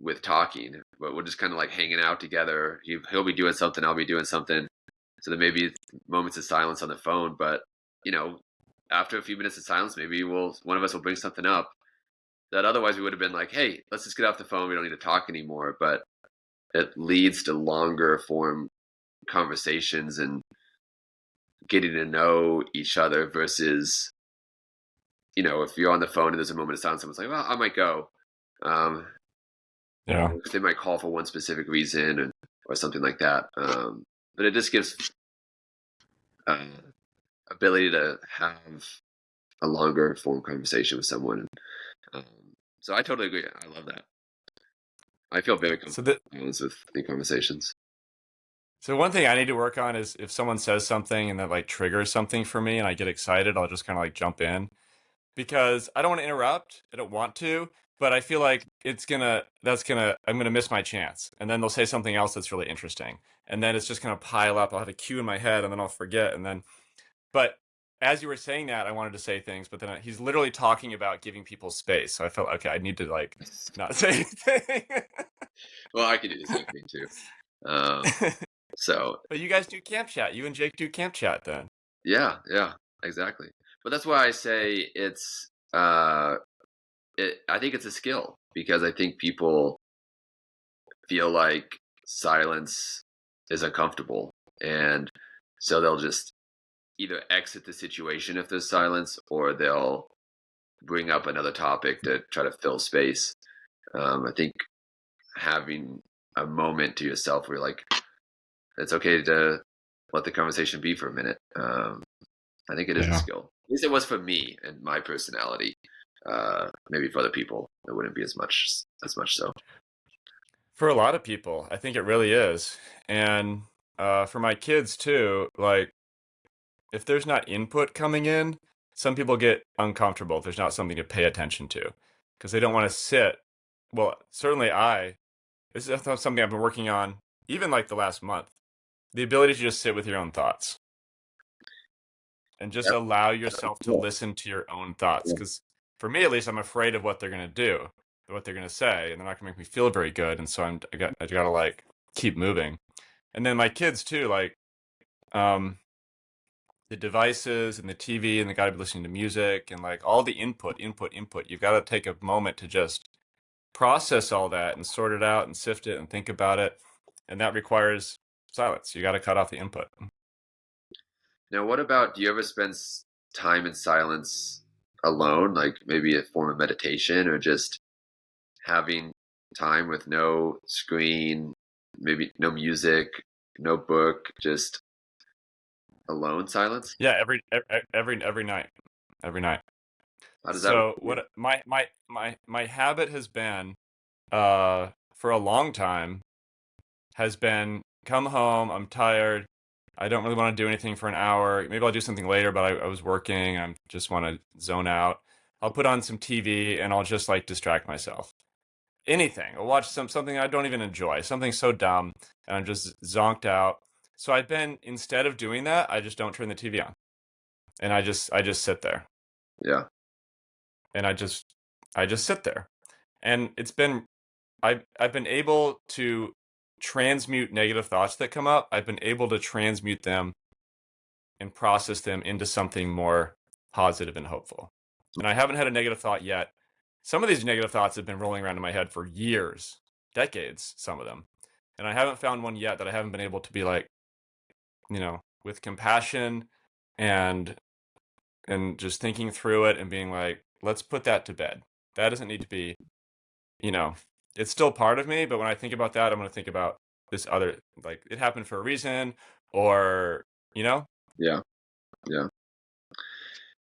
with talking, but we're just kind of like hanging out together. He'll be doing something, I'll be doing something. So there may be moments of silence on the phone, but after a few minutes of silence, maybe one of us will bring something up that otherwise we would have been like, "Hey, let's just get off the phone. We don't need to talk anymore." But it leads to longer form conversations and getting to know each other versus, if you're on the phone and there's a moment of silence, someone's like, well, I might go. Um, Yeah. they might call for one specific reason or something like that. But it just gives uh, ability to have a longer form conversation with someone. Um, so I totally agree. I love that. I feel very So comfortable that with the conversations. so one thing I need to work on is if someone says something and that like triggers something for me and I get excited, I'll just kind of like jump in because I don't want to interrupt. I don't want to, but I feel like I'm gonna miss my chance. And then they'll say something else that's really interesting. And then it's just gonna pile up. I'll have a cue in my head and then I'll forget. But as you were saying that, I wanted to say things, but then he's literally talking about giving people space. So I felt, okay, I need to like not say anything. Well, I can do the same thing too. Um, so But you guys do camp chat. You and Jake do camp chat then. yeah, exactly. But that's why I say I think it's a skill because I think people feel like silence is uncomfortable, and so they'll just either exit the situation if there's silence, or they'll bring up another topic to try to fill space. I think having a moment to yourself where you're like, it's okay to let the conversation be for a minute. I think it is a Yeah. skill. At least it was for me and my personality. Maybe for other people, it wouldn't be as much so. For a lot of people, I think it really is. And for my kids too, like if there's not input coming in, some people get uncomfortable if there's not something to pay attention to because they don't want to sit. Well, certainly this is something I've been working on even like the last month. The ability to just sit with your own thoughts and just Yep. allow yourself to listen to your own thoughts. Yeah. Because for me, at least, I'm afraid of what they're going to do, what they're going to say, and they're not going to make me feel very good. And so I got to like keep moving. And then my kids too, like um, the devices and the TV, and they got to be listening to music and like all the input. You've got to take a moment to just process all that and sort it out and sift it and think about it. And that requires silence. You got to cut off the input. Now, what about, do you ever spend time in silence alone, like maybe a form of meditation or just having time with no screen, maybe no music, no book, just alone silence? Yeah, every night, every night. How does that work So for you? what my habit has been for a long time has been come home, I'm tired, I don't really want to do anything for an hour. Maybe I'll do something later, but I was working, I just want to zone out. I'll put on some TV and I'll just like distract myself. Anything. I'll watch something I don't even enjoy, something so dumb, and I'm just zonked out. So I've been instead of doing that, I just don't turn the TV on. And I just sit there. Yeah. And I just sit there. And I've been able to transmute negative thoughts that come up. I've been able to transmute them and process them into something more positive and hopeful. And I haven't had a negative thought yet. Some of these negative thoughts have been rolling around in my head for years, decades, some of them. And I haven't found one yet that I haven't been able to be like, with compassion and just thinking through it and being like, let's put that to bed. That doesn't need to be, you know, it's still part of me, but when I think about that, I'm going to think about this other, like it happened for a reason, or, you know? Yeah. Yeah.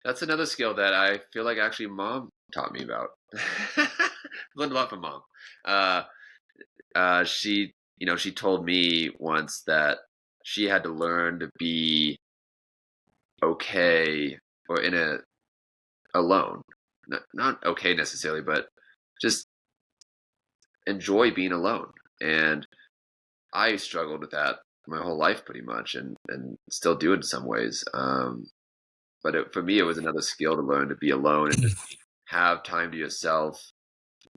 That's another skill that I feel like actually mom taught me about. Learned a lot from mom. Uh, she told me once that she had to learn to be okay or in a alone. Not okay necessarily, but just enjoy being alone. And I struggled with that my whole life pretty much, and still do in some ways. But for me, it was another skill to learn to be alone and just have time to yourself,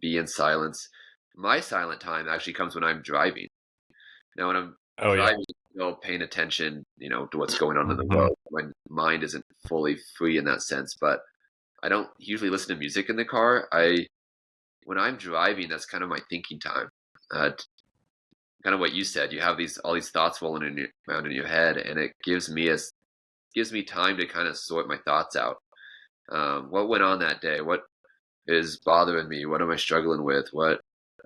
be in silence. My silent time actually comes when I'm driving. Now, when I'm Oh, yeah. driving, still paying attention, to what's going on in the Mhm. road. My mind isn't fully free in that sense, but I don't usually listen to music in the car. When I'm driving, that's kind of my thinking time. kind of what you said. You have these all these thoughts rolling around in your head, and it gives me time to kind of sort my thoughts out. What went on that day? What is bothering me? What am I struggling with?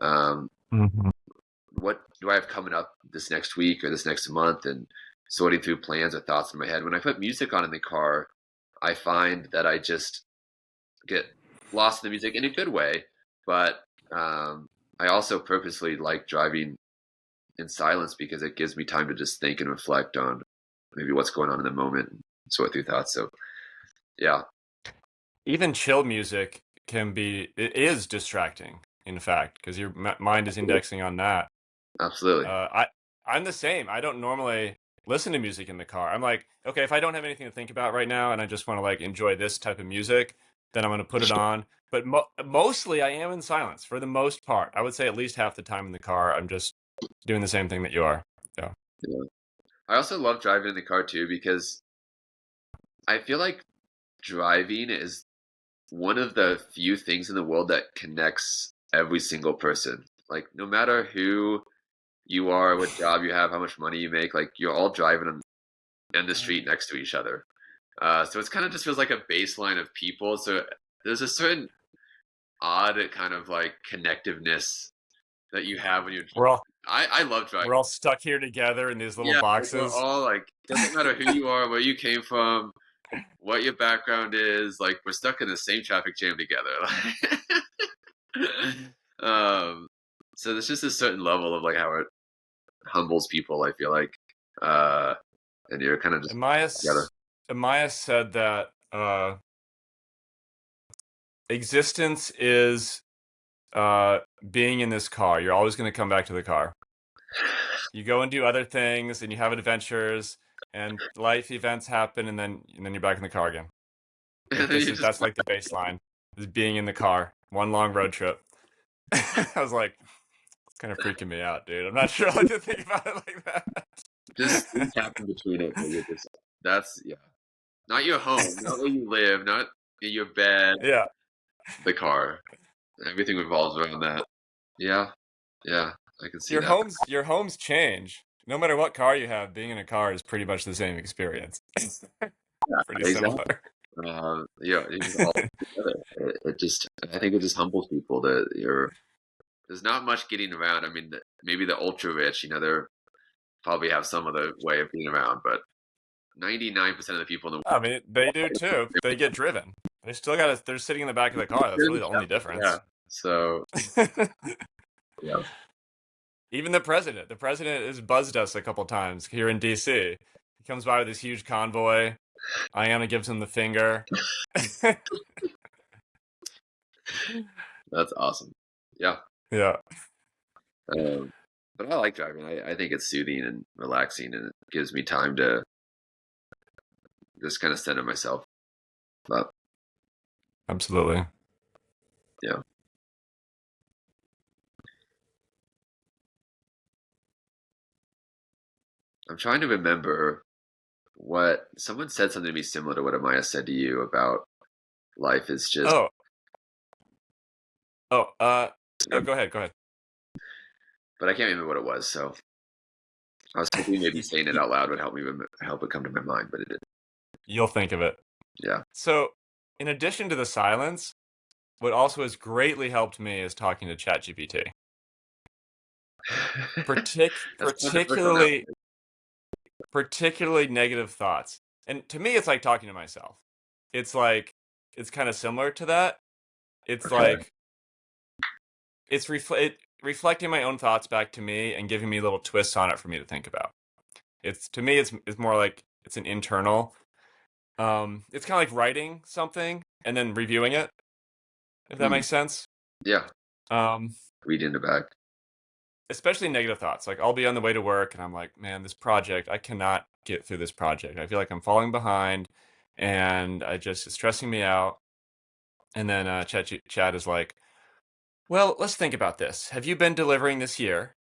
Um, Mhm. what do I have coming up this next week or this next month? And sorting through plans or thoughts in my head. When I put music on in the car, I find that I just get lost in the music in a good way. But I also purposely like driving in silence because it gives me time to just think and reflect on maybe what's going on in the moment and sort through thoughts. So yeah, Even chill music it is distracting, in fact, because your mind is indexing on that. absolutely. I'm the same. I don't normally listen to music in the car. I'm like, okay, if I don't have anything to think about right now and I just want to like enjoy this type of music, then I'm going to put it on. But mostly I am in silence for the most part. I would say at least half the time in the car, I'm just doing the same thing that you are. Yeah. Yeah. I also love driving in the car too because I feel like driving is one of the few things in the world that connects every single person. Like no matter who you are, what job you have, how much money you make, like you're all driving on the street next to each other. So it's kind of just feels like a baseline of people. So there's a certain odd kind of like connectiveness that you have when you're. We're all I love driving. we're all stuck here together in these little Yeah, like we're boxes. all like doesn't matter who you are, where you came from, what your background is. Like we're stuck in the same traffic jam together. um, so there's just a certain level of like how it humbles people. I feel like, uh, and you're kind of just together. Amias said that existence is being in this car. You're always going to come back to the car. You go and do other things, and you have adventures, and life events happen, and then you're back in the car again. And Like then you just that's like the baseline, is being in the car, one long road trip. I was like, it's kind of freaking me out, dude. I'm not sure how to think about it like just that. tap in between it. But you're just that's yeah, not your home, not where you live, not in your bed, Yeah, the car. Everything revolves around that. Yeah, yeah, I can see that. your homes change. No matter what car you have, being in a car is pretty much the same experience. Yeah, Pretty exactly. similar. Yeah, it just all together. It just, I think it just humbles people that there's not much getting around. I mean, maybe the ultra rich, they probably have some other way of getting around, but 99% of the people in the I mean, they do too. They get driven. They still got to, they're sitting in the back of the car. That's really the only world, yeah. difference. So, yeah. Even the president has buzzed us a couple times here in DC. He comes by with this huge convoy. Ayanna gives him the finger. That's awesome. Yeah. Yeah, Um, but I like driving. I think it's soothing and relaxing, and it gives me time to just kind of center myself. But absolutely. yeah, I'm trying to remember what someone said something to me similar to what Amaya said to you about life is just, Oh, oh, oh, go ahead, go ahead. but I can't remember what it was. So I was thinking maybe saying it out loud would help it come to my mind, but it didn't. You'll think of it. Yeah. So, in addition to the silence, what also has greatly helped me is talking to ChatGPT. That's controversial now. Particularly negative thoughts. And to me, it's like talking to myself. It's like it's kind of similar to that. It's Okay. like reflecting my own thoughts back to me and giving me little twists on it for me to think about. It's to me, it's more like it's an internal. It's kind of like writing something and then reviewing it, if that Hmm. makes sense. Yeah. Um, Read in the back. Especially negative thoughts. Like I'll be on the way to work and I'm like, man, this project, I cannot get through this project. I feel like I'm falling behind and it's stressing me out. And then Chad is like, well, let's think about this. Have you been delivering this year?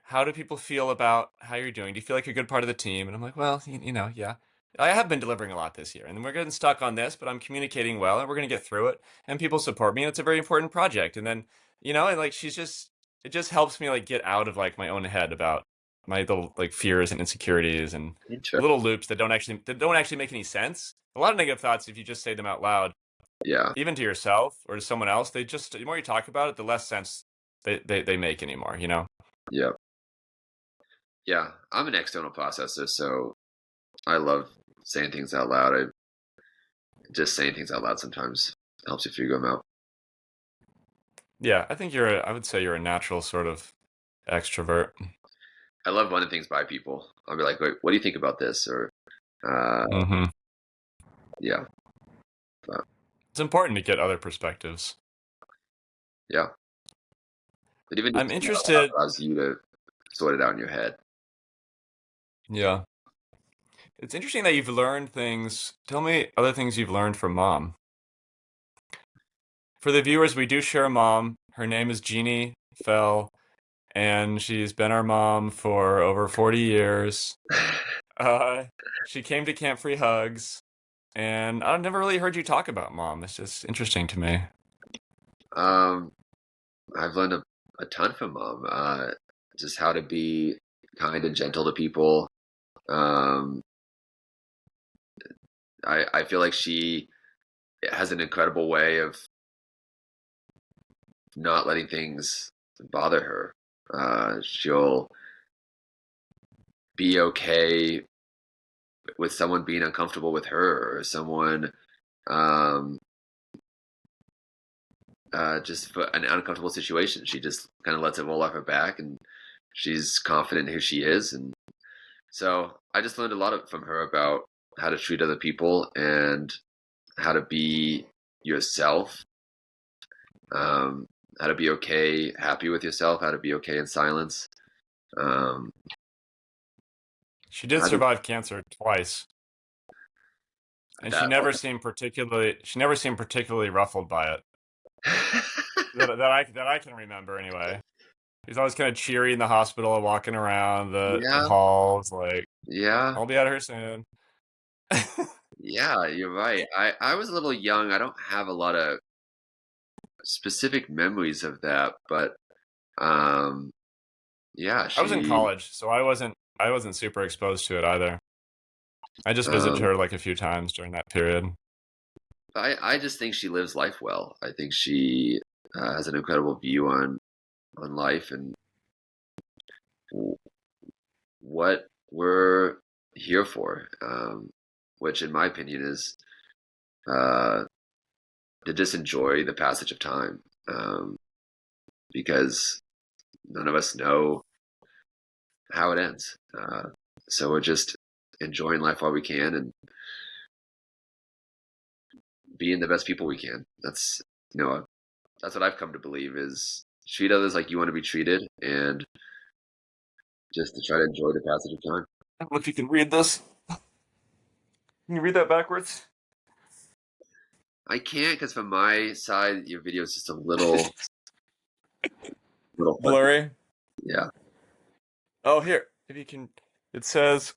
How do people feel about how you're doing? Do you feel like you're a good part of the team? And I'm like, well, yeah. I have been delivering a lot this year, and we're getting stuck on this, but I'm communicating well, and we're going to get through it. And people support me, and it's a very important project. And then, and like it just helps me like get out of like my own head about my little like fears and insecurities and Interesting. little loops that don't actually make any sense. A lot of negative thoughts, if you just say them out loud, Yeah. even to yourself or to someone else, they just the more you talk about it, the less sense they make anymore. You know? Yeah. Yeah. I'm an external processor, so I love saying things out loud. Just saying things out loud sometimes helps you figure them out. Yeah, I think I would say you're a natural sort of extrovert. I love running things by people. I'll be like, "Wait, what do you think about this?" Or, uh, Hmm. yeah, but, It's important to get other perspectives. yeah. But even just I'm saying it out loud interested. allows you to sort it out in your head. Yeah. It's interesting that you've learned things. Tell me other things you've learned from mom. For the viewers, we do share a mom. Her name is Jeannie Fell, and she's been our mom for over 40 years. Uh, she came to Camp Free Hugs, and I've never really heard you talk about mom. It's just interesting to me. um, I've learned a ton from mom. Just how to be kind and gentle to people. Um, I feel like she has an incredible way of not letting things bother her. She'll be okay with someone being uncomfortable with her or someone um, just for an uncomfortable situation. She just kind of lets it roll off her back, and she's confident in who she is. And so I just learned a lot from her about how to treat other people and how to be yourself, um, how to be okay, happy with yourself, how to be okay in silence. Um, She did how to survive cancer twice, and she that never seemed particularly ruffled by it. That I can remember anyway. He's always kind of cheery in the hospital, walking around the yeah, halls, like, yeah, I'll be out of here soon. yeah, you're right. I was a little young. I don't have a lot of specific memories of that, but um, yeah, I was in she. college, so I wasn't super exposed to it either. I just visited Um, her like a few times during that period. I just think she lives life well. I think she has an incredible view on life and w- what we're here for, which, in my opinion, is uh, to just enjoy the passage of time, because none of us know how it ends. So we're just enjoying life while we can and being the best people we can. You know that's what I've come to believe is treat others like you want to be treated and just to try to enjoy the passage of time. I don't know if you can read this. Can you read that backwards? I can't because from my side your video is just a little fuzzy. Blurry. Yeah. Oh, here. If you can, it says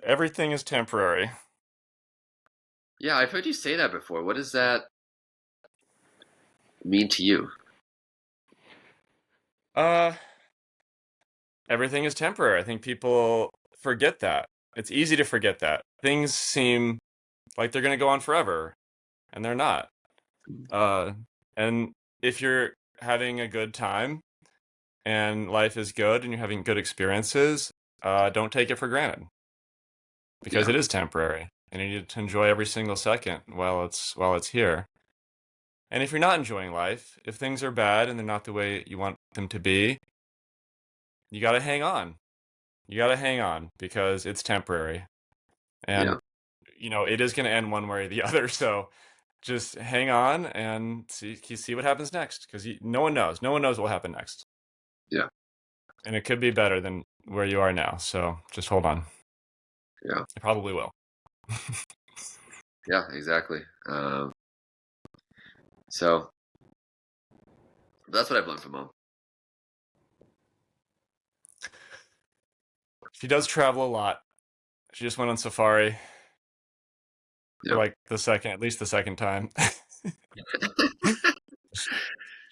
everything is temporary. Yeah, I've heard you say that before. What does that mean to you? Uh, Everything is temporary. I think people forget that. It's easy to forget that. Things seem like they're going to go on forever, and they're not. Uh, and if you're having a good time and life is good and you're having good experiences, don't take it for granted because Yeah, it is temporary, and you need to enjoy every single second while it's here. And if you're not enjoying life, if things are bad and they're not the way you want them to be, you got to hang on. You got to hang on because it's temporary. yeah, And it is going to end one way or the other. So just hang on and see what happens next because no one knows. No one knows what will happen next. yeah, And it could be better than where you are now. So just hold on. yeah, It probably will. yeah, exactly. So that's what I've learned from mom. She does travel a lot. She just went on safari for Yeah, like at least the second time.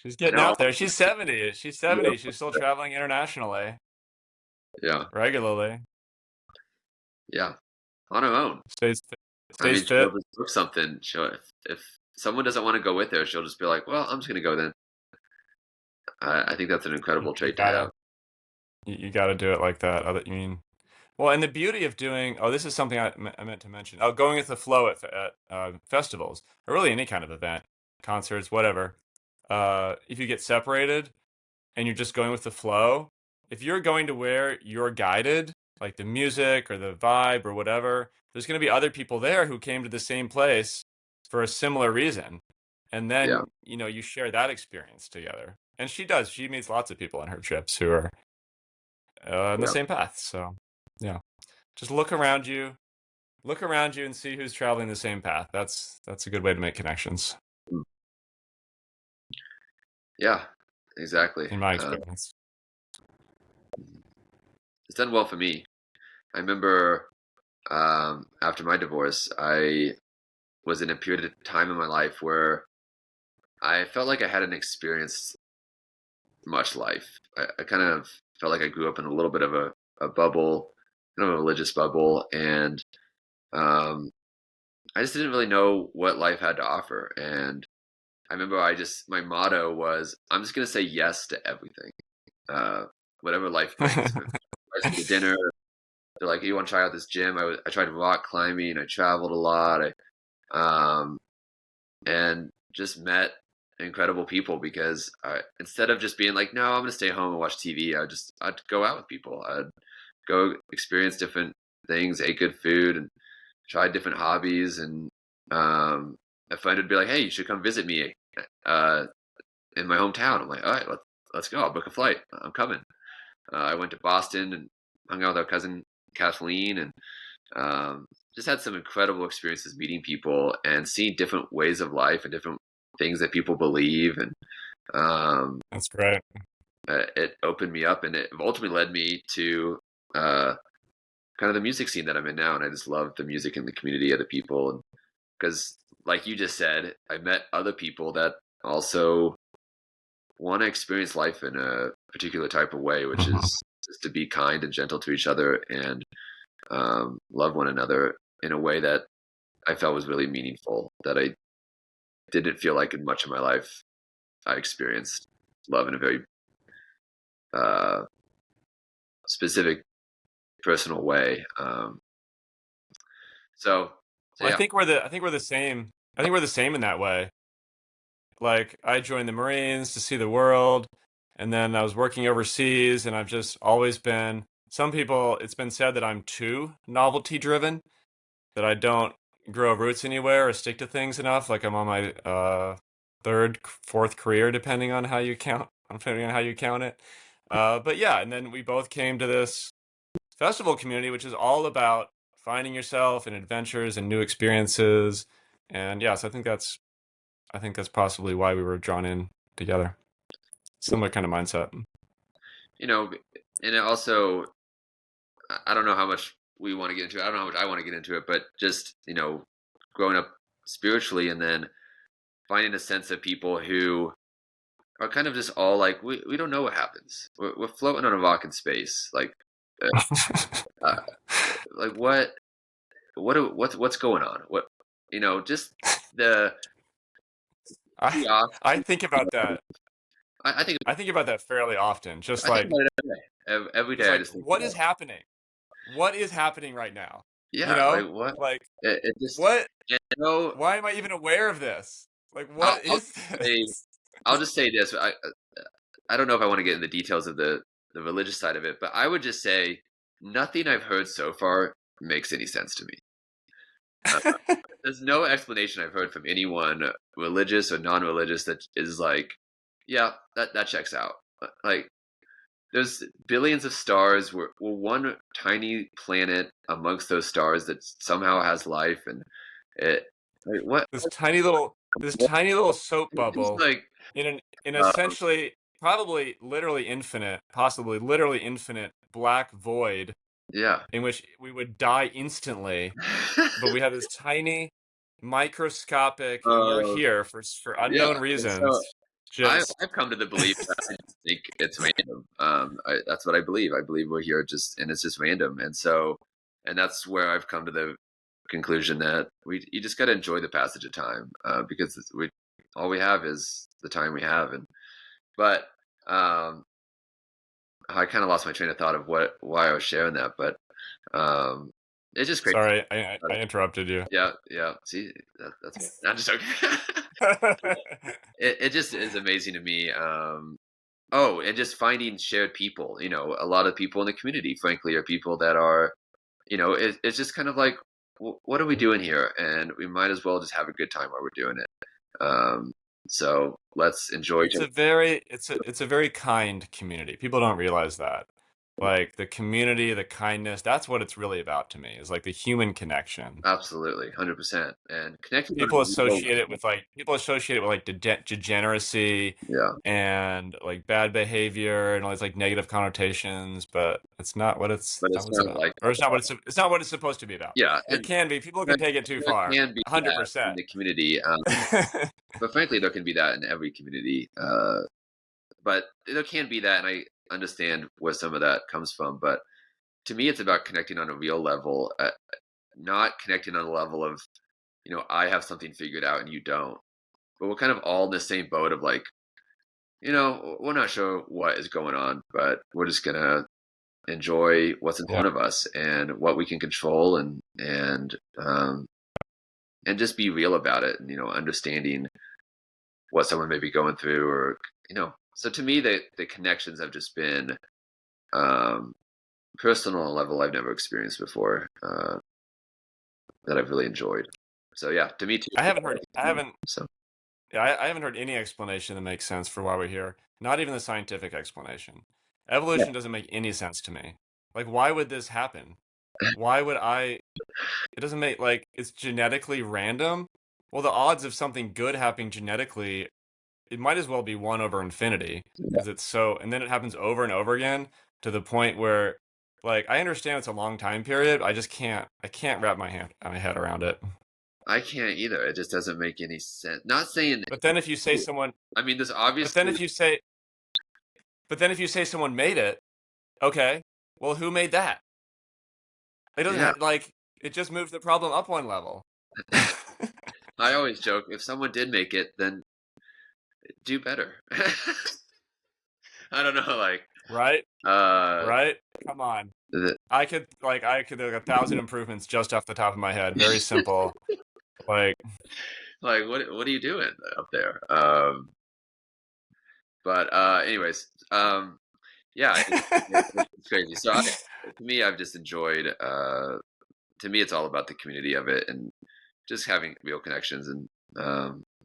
She's And getting out there. She's 70. She's 70. She's still yeah, traveling internationally yeah, regularly. yeah, on her own. Stays I stays mean, she'll fit. just book something. If someone doesn't want to go with her, she'll just be like, "Well, I'm just gonna go then." I think that's an You, incredible you trait to have. gotta you gotta do it like that. Other, you mean well, and the beauty of doing oh, this is something I meant to mention. Oh, going with the flow at festivals or really any kind of event, concerts, whatever. If you get separated and you're just going with the flow, if you're going to where you're guided, like the music or the vibe or whatever, there's going to be other people there who came to the same place for a similar reason. And Yeah, then, you share that experience together. And she does. She meets lots of people on her trips who are on the yeah, same path. So, yeah, just look around you and see who's traveling the same path. That's a good way to make connections, mm, yeah, exactly. in my experience. It's done well for me. I remember after my divorce, I was in a period of time in my life where I felt like I hadn't experienced much life. I kind of felt like I grew up in a little bit of a bubble, kind of a religious bubble, and um, I just didn't really know what life had to offer. And I remember my motto was, I'm just going to say yes to everything, uh, whatever life brings. If I me to dinner, they're like, "You want to try out this gym?" I tried rock climbing. I traveled a lot. Um, and just met incredible people because instead of just being like, no, I'm gonna stay home and watch TV, I'd go out with people. I'd go experience different things, ate good food, and try different hobbies. And um, a friend would be like, hey, you should come visit me uh, in my hometown. I'm like, all right, let's go. I'll book a flight. I'm coming. I went to Boston and hung out with our cousin Kathleen, and um, just had some incredible experiences meeting people and seeing different ways of life and different things that people believe. And um, That's great. it opened me up, and it ultimately led me to uh, kind of the music scene that I'm in now. And I just love the music and the community of the people. And because, like you just said, I met other people that also want to experience life in a particular type of way, which Mhm. is just to be kind and gentle to each other and love one another in a way that I felt was really meaningful, that I didn't feel like in much of my life I experienced love in a very uh, specific, personal way. So, so Well, yeah, I think we're the same. I think we're the same in that way. Like I joined the Marines to see the world, and then I was working overseas, and I've just always been some people it's been said that I'm too novelty driven, that I don't grow roots anywhere or stick to things enough. Like I'm on my third, fourth career, depending on how you count. Depending on how you count it. But yeah, and then we both came to this festival community, which is all about finding yourself and adventures and new experiences. And yes, I think that's possibly why we were drawn in together. Similar kind of mindset. you know, and it also, I don't know how much we want to get into it. I don't know how much I want to get into it, but just, growing up spiritually and then finding a sense of people who are kind of just all like, we don't know what happens. We're floating on a rock in space. Uh, uh, like what's going on? Just the I I curiosity. think about that. I think I think about that fairly often. Just I think like about it every day. Every just day I like just think what about is it. happening? What is happening right now? You Yeah, like know? what? Like It just what you know. why am I even aware of this? Like I'll, what I'll is say this? I'll just say this. I don't know if I want to get in the details of the religious side of it, but I would just say nothing I've heard so far makes any sense to me. Uh, there's no explanation I've heard from anyone, religious or non-religious, that is like, yeah, that checks out. Like, there's billions of stars. We're one tiny planet amongst those stars that somehow has life, and it. Like, what? This tiny little soap It seems bubble like, in uh, essentially probably literally infinite, possibly literally infinite black void yeah. in which we would die instantly, but we have this tiny microscopic and we're uh, here for yeah. unknown And so reasons. Just I've come to the belief that I just think it's random. That's what I believe. I believe we're here just, and it's just random. And that's where I've come to the conclusion that you just got to enjoy the passage of time, because all we have is the time we have. But um, I kind of lost my train of thought of why I was sharing that, but um, it's just great. sorry, I interrupted you. Yeah, yeah. See, that's not just okay. It just is amazing to me. Oh, and just finding shared people. A lot of people in the community, frankly, are people that are, it's just kind of like, what are we doing here? And we might as well just have a good time while we're doing it. So let's enjoy each It's other. a very it's a very kind community. People don't realize that. Like the community, the kindness, that's what it's really about to me, is like the human connection. Absolutely, 100%. And connecting on People a real associate it with like degeneracy yeah. and like bad behavior and all these like negative connotations, but it's not what But not it's what it's not about. like, Or it's not what it's supposed to be about. yeah, It and can be. People there, can take it too there far. can be that in 100%. the community. But frankly, there can be that in every community. But there can be that, and I understand where some of that comes from. But to me, it's about connecting on a real level, not connecting on a level of, I have something figured out and you don't. But we're kind of all in the same boat of like, we're not sure what is going on, but we're just gonna enjoy what's in Yeah. front of us and what we can control, and just be real about it, and understanding what someone may be going through, or so to me the connections have just been um personal on a level I've never experienced before, that I've really enjoyed. So yeah, to me too. I haven't So Yeah, I haven't heard any explanation that makes sense for why we're here. Not even the scientific explanation. yeah, Evolution doesn't make any sense to me. Like, why would this happen? Why would I? It doesn't make like it's genetically random. Well, the odds of something good happening genetically, it might as well be one over infinity because it's so, and then it happens over and over again to the point where, like, I understand it's a long time period. I can't wrap my head around it. I can't either. It just doesn't make any sense. Not saying, But then if you say someone, I mean, there's but then obviously, if you say, but then if you say someone made it, okay, well, who made that? It doesn't yeah. have, like it just moves the problem up one level. I always joke, if someone did make it, then do better. I don't know, like, Right? uh, Right? Come on. the, I could do like 1,000 improvements just off the top of my head. Very simple. Like like, what are you doing up there? But anyways, yeah, it's crazy. So to me, I've just enjoyed. To me, it's all about the community of it and just having real connections, and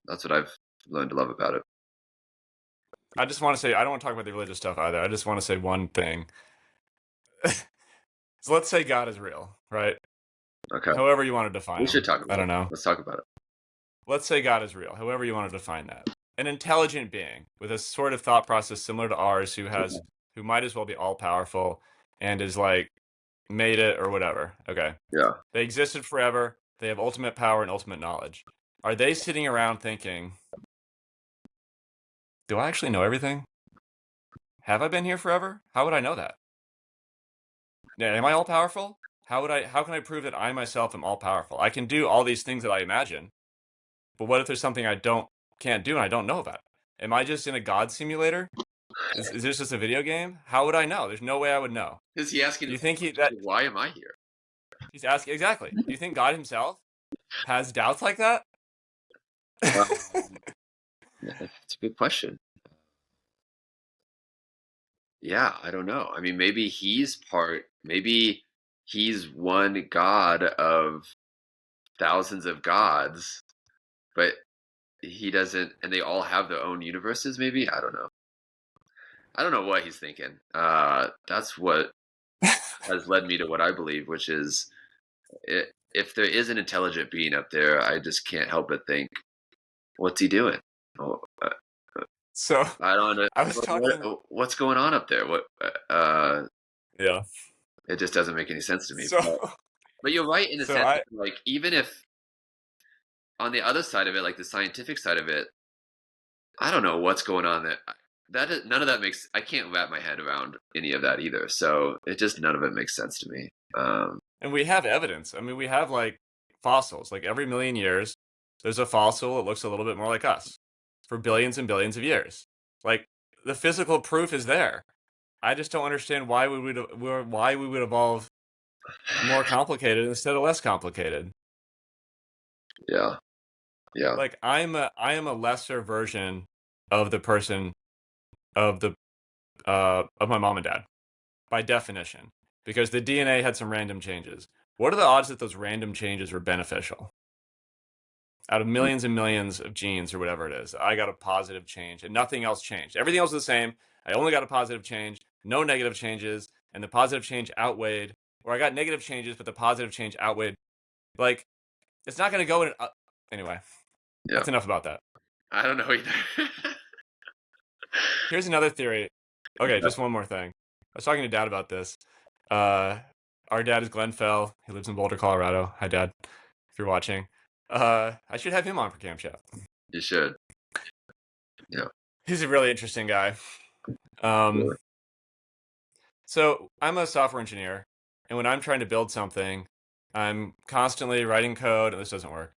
that's what I've learned to love about it. I just want to say I don't want to talk about the religious stuff either. I just want to say one thing. So let's say God is real, right? Okay, However you want to we define should him. talk I about it. don't know. Let's talk about it. Let's say God is real. However you want to define that. An intelligent being with a sort of thought process similar to ours who might as well be all powerful and is like made it or whatever. Okay. Yeah, They existed forever. They have ultimate power and ultimate knowledge. Are they sitting around thinking, do I actually know everything? Have I been here forever? How would I know that? Yeah, am I all powerful? How can I prove that I myself am all powerful? I can do all these things that I imagine, but what if there's something I don't can't do and I don't know about? Am I just in a God simulator? Is this just a video game? How would I know? There's no way I would know. is he asking Do the you think question, why am I here? he's asking exactly? Do you think God himself has doubts like that? Um, that's a good question. Yeah, I don't know. I mean, maybe he's part. Maybe he's one god of thousands of gods, but he doesn't, and they all have their own universes. Maybe I don't know. I don't know what he's thinking. That's what has led me to what I believe, which is, if there is an intelligent being up there, I just can't help but think, what's he doing? Oh, So I don't know. I was talking. What's going on up there? Yeah. It just doesn't make any sense to me. So But you're right in the so sense I that, like, even if on the other side of it, like the scientific side of it, I don't know what's going on there. None of that makes. I can't wrap my head around any of that either. So it just none of it makes sense to me. And we have evidence. I mean, we have like fossils. Like every million years, there's a fossil that looks a little bit more like us for billions and billions of years. Like the physical proof is there. I just don't understand why we would evolve more complicated instead of less complicated. Yeah, yeah, Like I am a lesser version of the person of the of my mom and dad by definition because the DNA had some random changes. What are the odds that those random changes were beneficial? Out of millions and millions of genes or whatever it is, I got a positive change and nothing else changed. Everything else was the same. I only got a positive change, no negative changes, and the positive change outweighed, or I got negative changes, but the positive change outweighed. Like, it's not going to go in. Anyway, yeah. that's enough about that. I don't know either. Here's another theory. Okay, just one more thing. I was talking to Dad about this. Uh, our dad is Glenn Fell. He lives in Boulder, Colorado. Hi, Dad, if you're watching. I should have him on for Camp Chat. You should. Yeah. He's a really interesting guy. Sure. So I'm a software engineer, and when I'm trying to build something, I'm constantly writing code, and this doesn't work.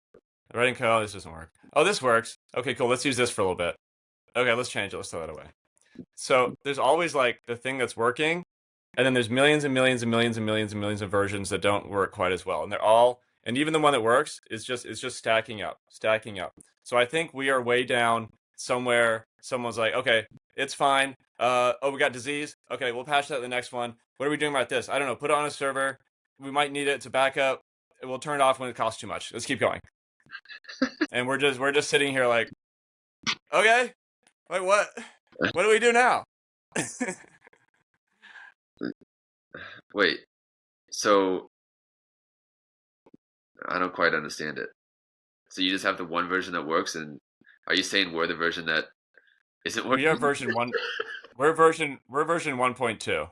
Writing code, this doesn't work. Oh, this works. Okay, cool. Let's use this for a little bit. Okay, let's change it. Let's throw that away. So there's always like the thing that's working, and then there's millions and millions and millions and millions and millions of versions that don't work quite as well. And they're all, and even the one that works is just stacking up, stacking up. So I think we are way down somewhere. Someone's like, okay, it's fine. Oh, we got disease. Okay, we'll patch that in the next one. What are we doing about this? I don't know. Put it on a server. We might need it to back up. We'll turn it off when it costs too much. Let's keep going. And we're just sitting here like, okay, like what? What do we do now? Wait. So I don't quite understand it. So you just have the one version that works, and are you saying we're the version that isn't We are working? version one. We're version 1.2,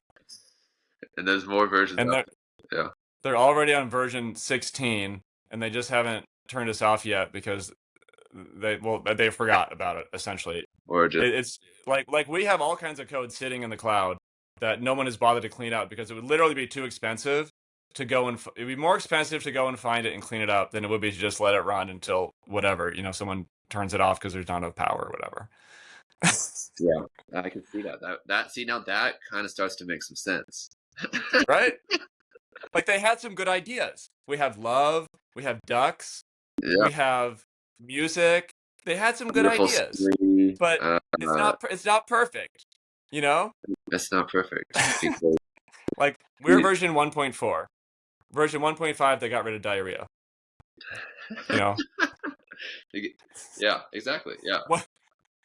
And there's more versions and out there. Yeah. they're already on version 16, and they just haven't turned us off yet because they forgot about it essentially. Or just It's like we have all kinds of code sitting in the cloud that no one has bothered to clean out because it would literally be too expensive to go and it'd be more expensive to go and find it and clean it up than it would be to just let it run until whatever, someone turns it off because there's not enough power or whatever. yeah. I can see that. That see now that kind of starts to make some sense. Right? Like they had some good ideas. We have love, we have ducks, Yeah. we have music. They had some good Beautiful ideas, scenery. but it's not perfect, you know? That's not perfect. Because Like we're version 1.4. Version 1.5 they got rid of diarrhea. You know? yeah, exactly. Yeah.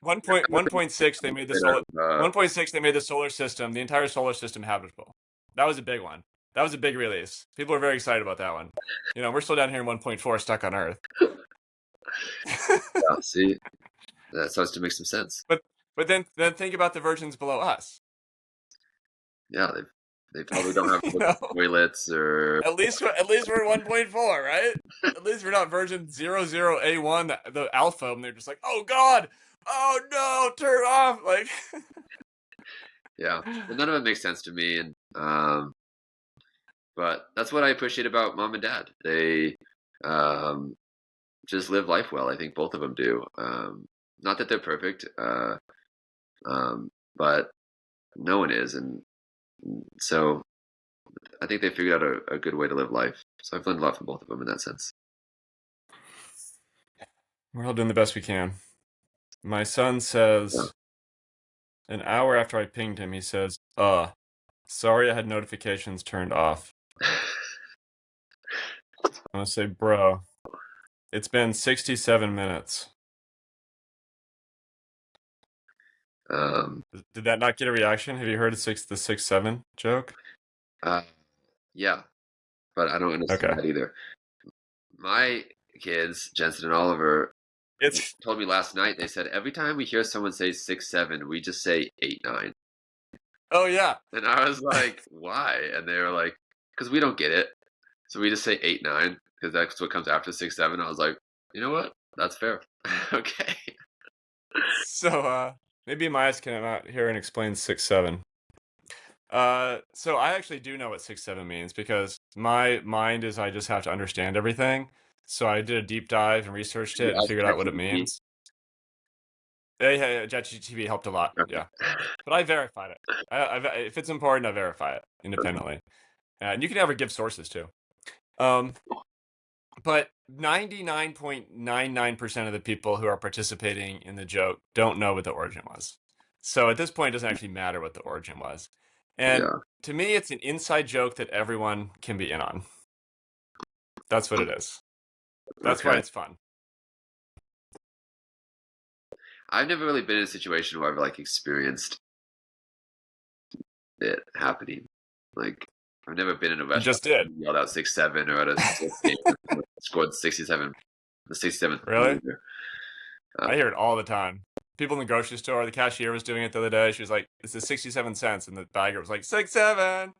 1.6 they made the solar 1.6 they made the solar system, the entire solar system habitable. That was a big one. That was a big release. People are very excited about that one. We're still down here in 1.4 stuck on Earth. Yeah, see, that starts to make some sense. But then think about the versions below us. Yeah, they probably don't have You know? toilets or At least we're 1.4, right? At least we're not version 00A1, the alpha, and they're just like, oh god, oh no, turn it off. Like, yeah, well, none of it makes sense to me, and but that's what I appreciate about mom and dad. They just live life well. I think both of them do. Not that they're perfect, but no one is, and so I think they figured out a good way to live life. So I've learned a lot from both of them in that sense. we're all doing the best we can. My son says, an hour after I pinged him, he says, sorry I had notifications turned off. I'm gonna say, bro, it's been 67 minutes. Did that not get a reaction? Have you heard the 6-7 joke? Yeah, but I don't understand that either. My kids, Jensen and Oliver, told me last night. They said every time we hear someone say 6-7, we just say 8-9. Oh yeah. And I was like, why? And they were like, because we don't get it, so we just say 8-9 because that's what comes after 6-7. I was like, you know what? That's fair. Okay. So maybe Amias can come out here and explain 6-7. So I actually do know what 6-7 means because my mind is I just have to understand everything. So I did a deep dive and researched You it and asked figured out what it ChatGPT? means. Yeah, ChatGPT helped a lot. Okay. Yeah, but I verified it. If it's important, I verify it independently, and you can never give sources too. Um, but 99.99% of the people who are participating in the joke don't know what the origin was. So at this point, it doesn't actually matter what the origin was. And Yeah. to me, it's an inside joke that everyone can be in on. That's what it is. That's why Okay. it's fun. I've never really been in a situation where I've like experienced it happening. Like I've never been in a You restaurant just did. and yelled out 6-7 or at a sports game and scored 67, the 67th Really? leader. I hear it all the time. People in the grocery store, the cashier was doing it the other day. She was like, "This is 67 cents," and the bagger was like, 6-7.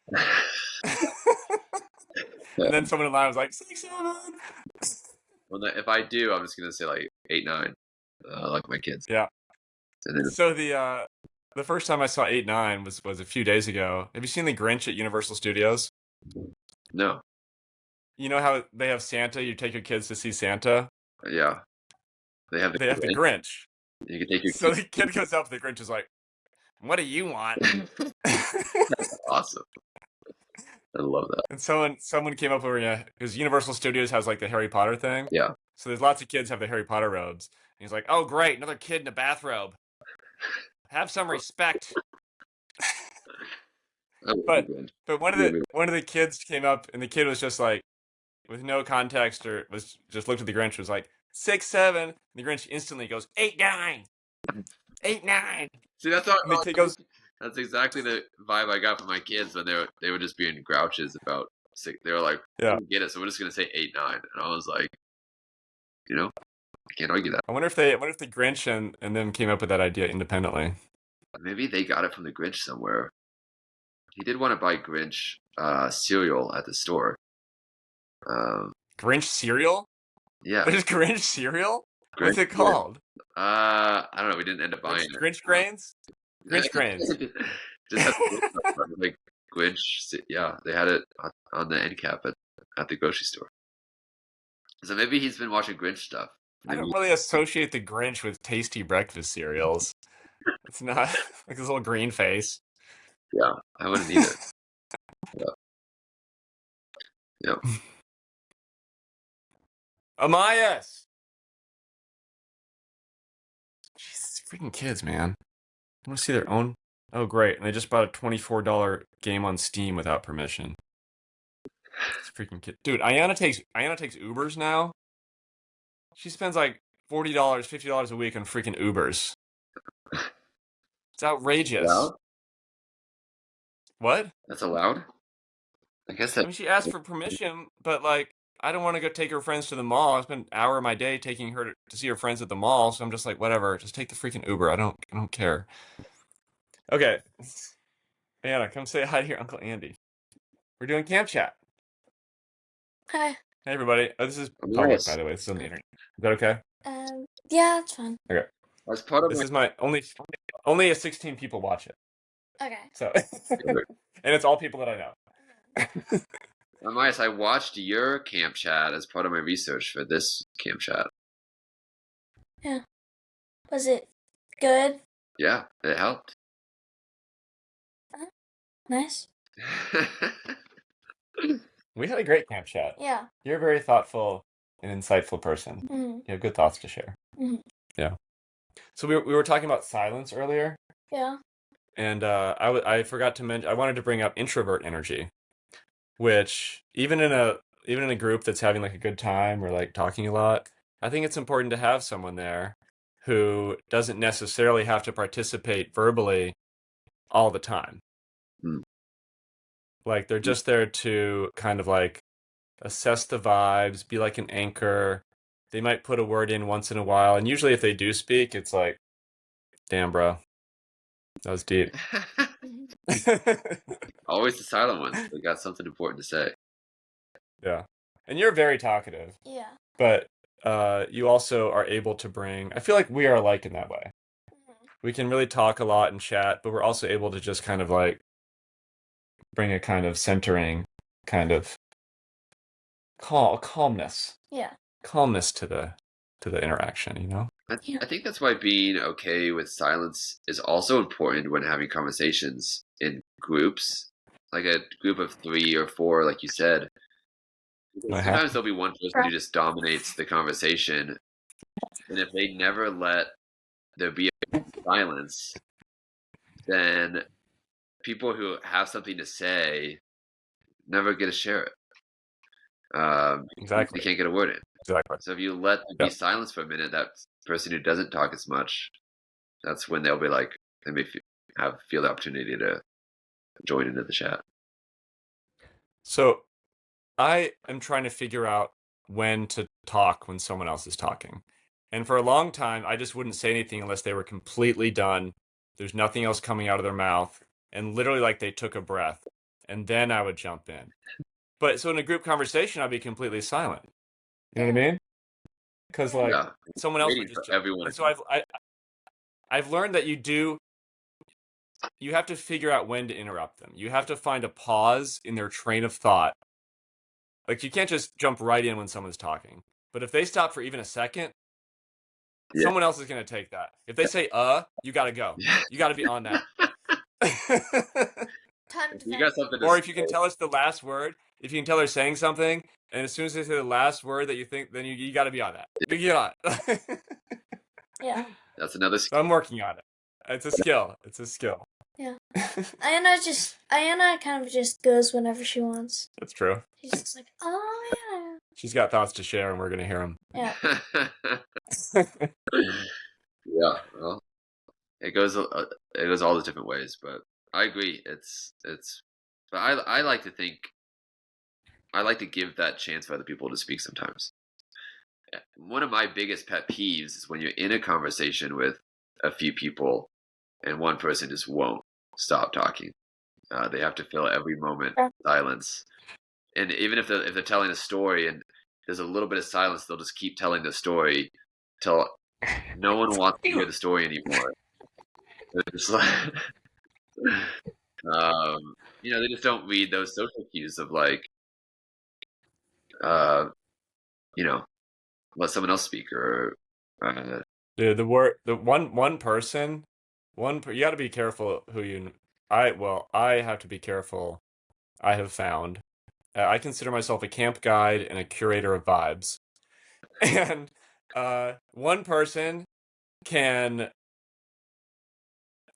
Yeah. And then someone in line was like, 6-7. Well, if I do, I'm just gonna say like 8-9, like my kids. Yeah. And then So the first time I saw 8-9 was a few days ago. Have you seen the Grinch at Universal Studios? no, You know how they have Santa? You take your kids to see Santa. yeah, they have the They have the Grinch. you can take your So the kid goes up, the Grinch is like, "What do you want?" awesome. I love that. And someone came up over, yeah, because Universal Studios has like the Harry Potter thing. Yeah. So there's lots of kids have the Harry Potter robes. And he's like, "Oh great, another kid in a bathrobe. Have some respect." I love the But Grinch. but Really. one of the kids came up and the kid was just like, with no context, or was just looked at the Grinch, was like 6-7. And the Grinch instantly goes 8-9, 8-9. See, that's what And the kid goes, that's exactly the vibe I got from my kids when they were just being grouches about sick. They were like, "I yeah. don't get it," so we're just gonna say 8-9, and I was like, you know, I can't argue that. I wonder if the Grinch and them came up with that idea independently. Maybe they got it from the Grinch somewhere. He did want to buy Grinch cereal at the store. Um, Grinch cereal? yeah, There's Grinch cereal? What's Grinch. it Yeah. called? I don't know. We didn't end up buying Grinch, it. Grinch grains? Grinch grains. Just had like Grinch. Yeah, they had it on the end cap at the grocery store. So maybe he's been watching Grinch stuff. I Maybe, don't really associate the Grinch with tasty breakfast cereals. It's not like this little green face. yeah, I wouldn't either. Yeah, yeah. Amias! Jesus, freaking kids, man. I want to see their own. Oh, great. And they just bought a $24 game on Steam without permission. It's freaking kid. Dude, Ayana takes Ubers now. She spends like $40, $50 a week on freaking Ubers. It's outrageous. Allowed? What? That's allowed? I guess I that. mean, she asked for permission, but like, I don't want to go take her friends to the mall. I spend an hour of my day taking her to see her friends at the mall, so I'm just like, whatever, just take the freaking Uber. I don't care. Okay, Anna, come say hi to your Uncle Andy. We're doing camp chat. Hi. Hey, everybody. Oh, this is public, by Yes. the way. This is on the internet. Is that okay? Yeah, it's fine. Okay. As part of This my is my only a 16 people watch it. Okay. So, and it's all people that I know. Amias, I watched your camp chat as part of my research for this camp chat. Was it good? Yeah, it helped. Nice? We had a great camp chat. Yeah. You're a very thoughtful and insightful person. Mm-hmm. You have good thoughts to share. Mm-hmm. Yeah. So we were talking about silence earlier, Yeah. and I forgot to mention I wanted to bring up introvert energy, which even in a group that's having like a good time or like talking a lot, I think it's important to have someone there who doesn't necessarily have to participate verbally all the time. Hmm. Like they're just there to kind of like assess the vibes, be like an anchor. They might put a word in once in a while, and usually if they do speak, it's like, "Damn, bro, that was deep." Always the silent ones. They got something important to say. Yeah, and you're very talkative, Yeah. but you also are able to bring. I feel like we are alike in that way. We can really talk a lot and chat, but we're also able to just kind of like bring a kind of centering, kind of calmness, Yeah. calmness to the interaction, you know? Yeah. I think that's why being okay with silence is also important when having conversations in groups, like a group of 3 or 4, like you said. Because I have sometimes there'll be one person who just dominates the conversation, and if they never let there be silence, then people who have something to say never get to share it. They exactly, can't get a word in. exactly. So if you let there be silence for a minute, that person who doesn't talk as much, that's when they'll be like, they may feel the opportunity to join into the chat. So I am trying to figure out when to talk when someone else is talking. And for a long time, I just wouldn't say anything unless they were completely done. There's nothing else coming out of their mouth. And literally, like they took a breath. And then I would jump in. But so in a group conversation, I'd be completely silent. You know what I mean? Because like Yeah, someone else would waiting just for everyone. And so I've learned that you have to figure out when to interrupt them. You have to find a pause in their train of thought. Like you can't just jump right in when someone's talking. But if they stop for even a second, Yeah. someone else is going to take that. If they say you got to go. You got to be on that. Time to You got something to Or say. if you can tell us the last word, if you can tell they're saying something, and as soon as they say the last word that you think, then you got to be on that. You get on it. Yeah. That's another So I'm working on it. It's a skill. It's a skill. Yeah. Ayana kind of just goes whenever she wants. That's true. She's just like, oh yeah. She's got thoughts to share, and we're going to hear them. Yeah. Yeah, well, it goes all the different ways, but I agree. But I like to think I like to give that chance for other people to speak sometimes. One of my biggest pet peeves is when you're in a conversation with a few people and one person just won't stop talking. They have to fill every moment silence, and even if they're telling a story and there's a little bit of silence, they'll just keep telling the story till no one wants to hear the story anymore. They're just like, they just don't read those social cues of like, let someone else speak or. Dude, the one person, you got to be careful who you. I have to be careful. I have found. I consider myself a camp guide and a curator of vibes, and one person can.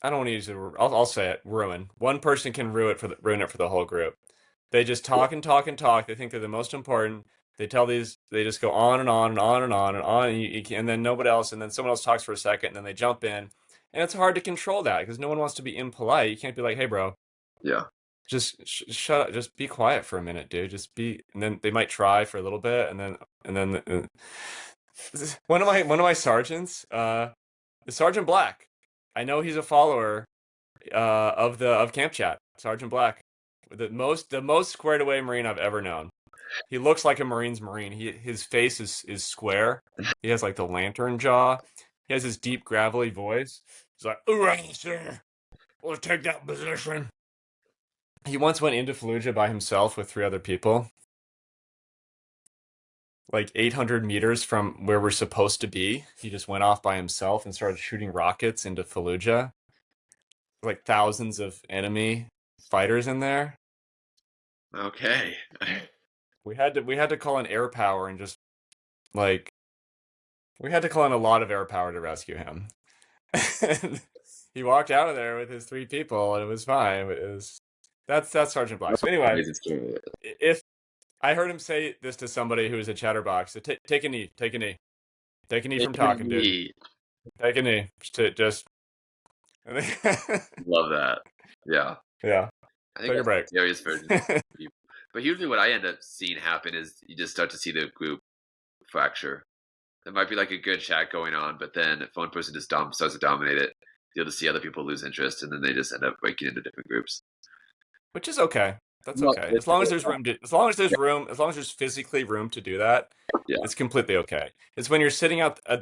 I don't want to use it. I'll say it. Ruin. One person can ruin it for the whole group. They just talk and talk and talk. They think they're the most important. They just go on and on and on and on and on, and then nobody else, and then someone else talks for a second, and then they jump in, and it's hard to control that because no one wants to be impolite. You can't be like, "Hey, bro, Yeah, just shut up, just be quiet for a minute, dude. Just be." And then they might try for a little bit, and then one of my sergeants, is Sergeant Black. I know he's a follower of Camp Chat, Sergeant Black, the most squared away Marine I've ever known. He looks like a Marine's Marine. His face is square. He has like the lantern jaw. He has his deep gravelly voice. He's like, "All right, sir, we'll take that position." He once went into Fallujah by himself with 3 other people, like 800 meters from where we're supposed to be. He just went off by himself and started shooting rockets into Fallujah. Like thousands of enemy fighters in there. okay. We had to call in air power and just like we had to call in a lot of air power to rescue him. And he walked out of there with his 3 people and it was fine. That's Sergeant Black. So anyway, if I heard him say this to somebody who is a chatterbox, so take a knee, take a knee. Take a knee from talking, dude. Take a knee. Just Love that. Yeah. Yeah. I think Take a break. that's the scariest version. But usually what I end up seeing happen is you just start to see the group fracture. There might be like a good chat going on, but then if one person just starts to dominate it, you'll just see other people lose interest, and then they just end up breaking into different groups. Which is okay. That's Well, okay. As long as there's room as long as there's physically room to do that, Yeah. it's completely okay. It's when you're sitting out of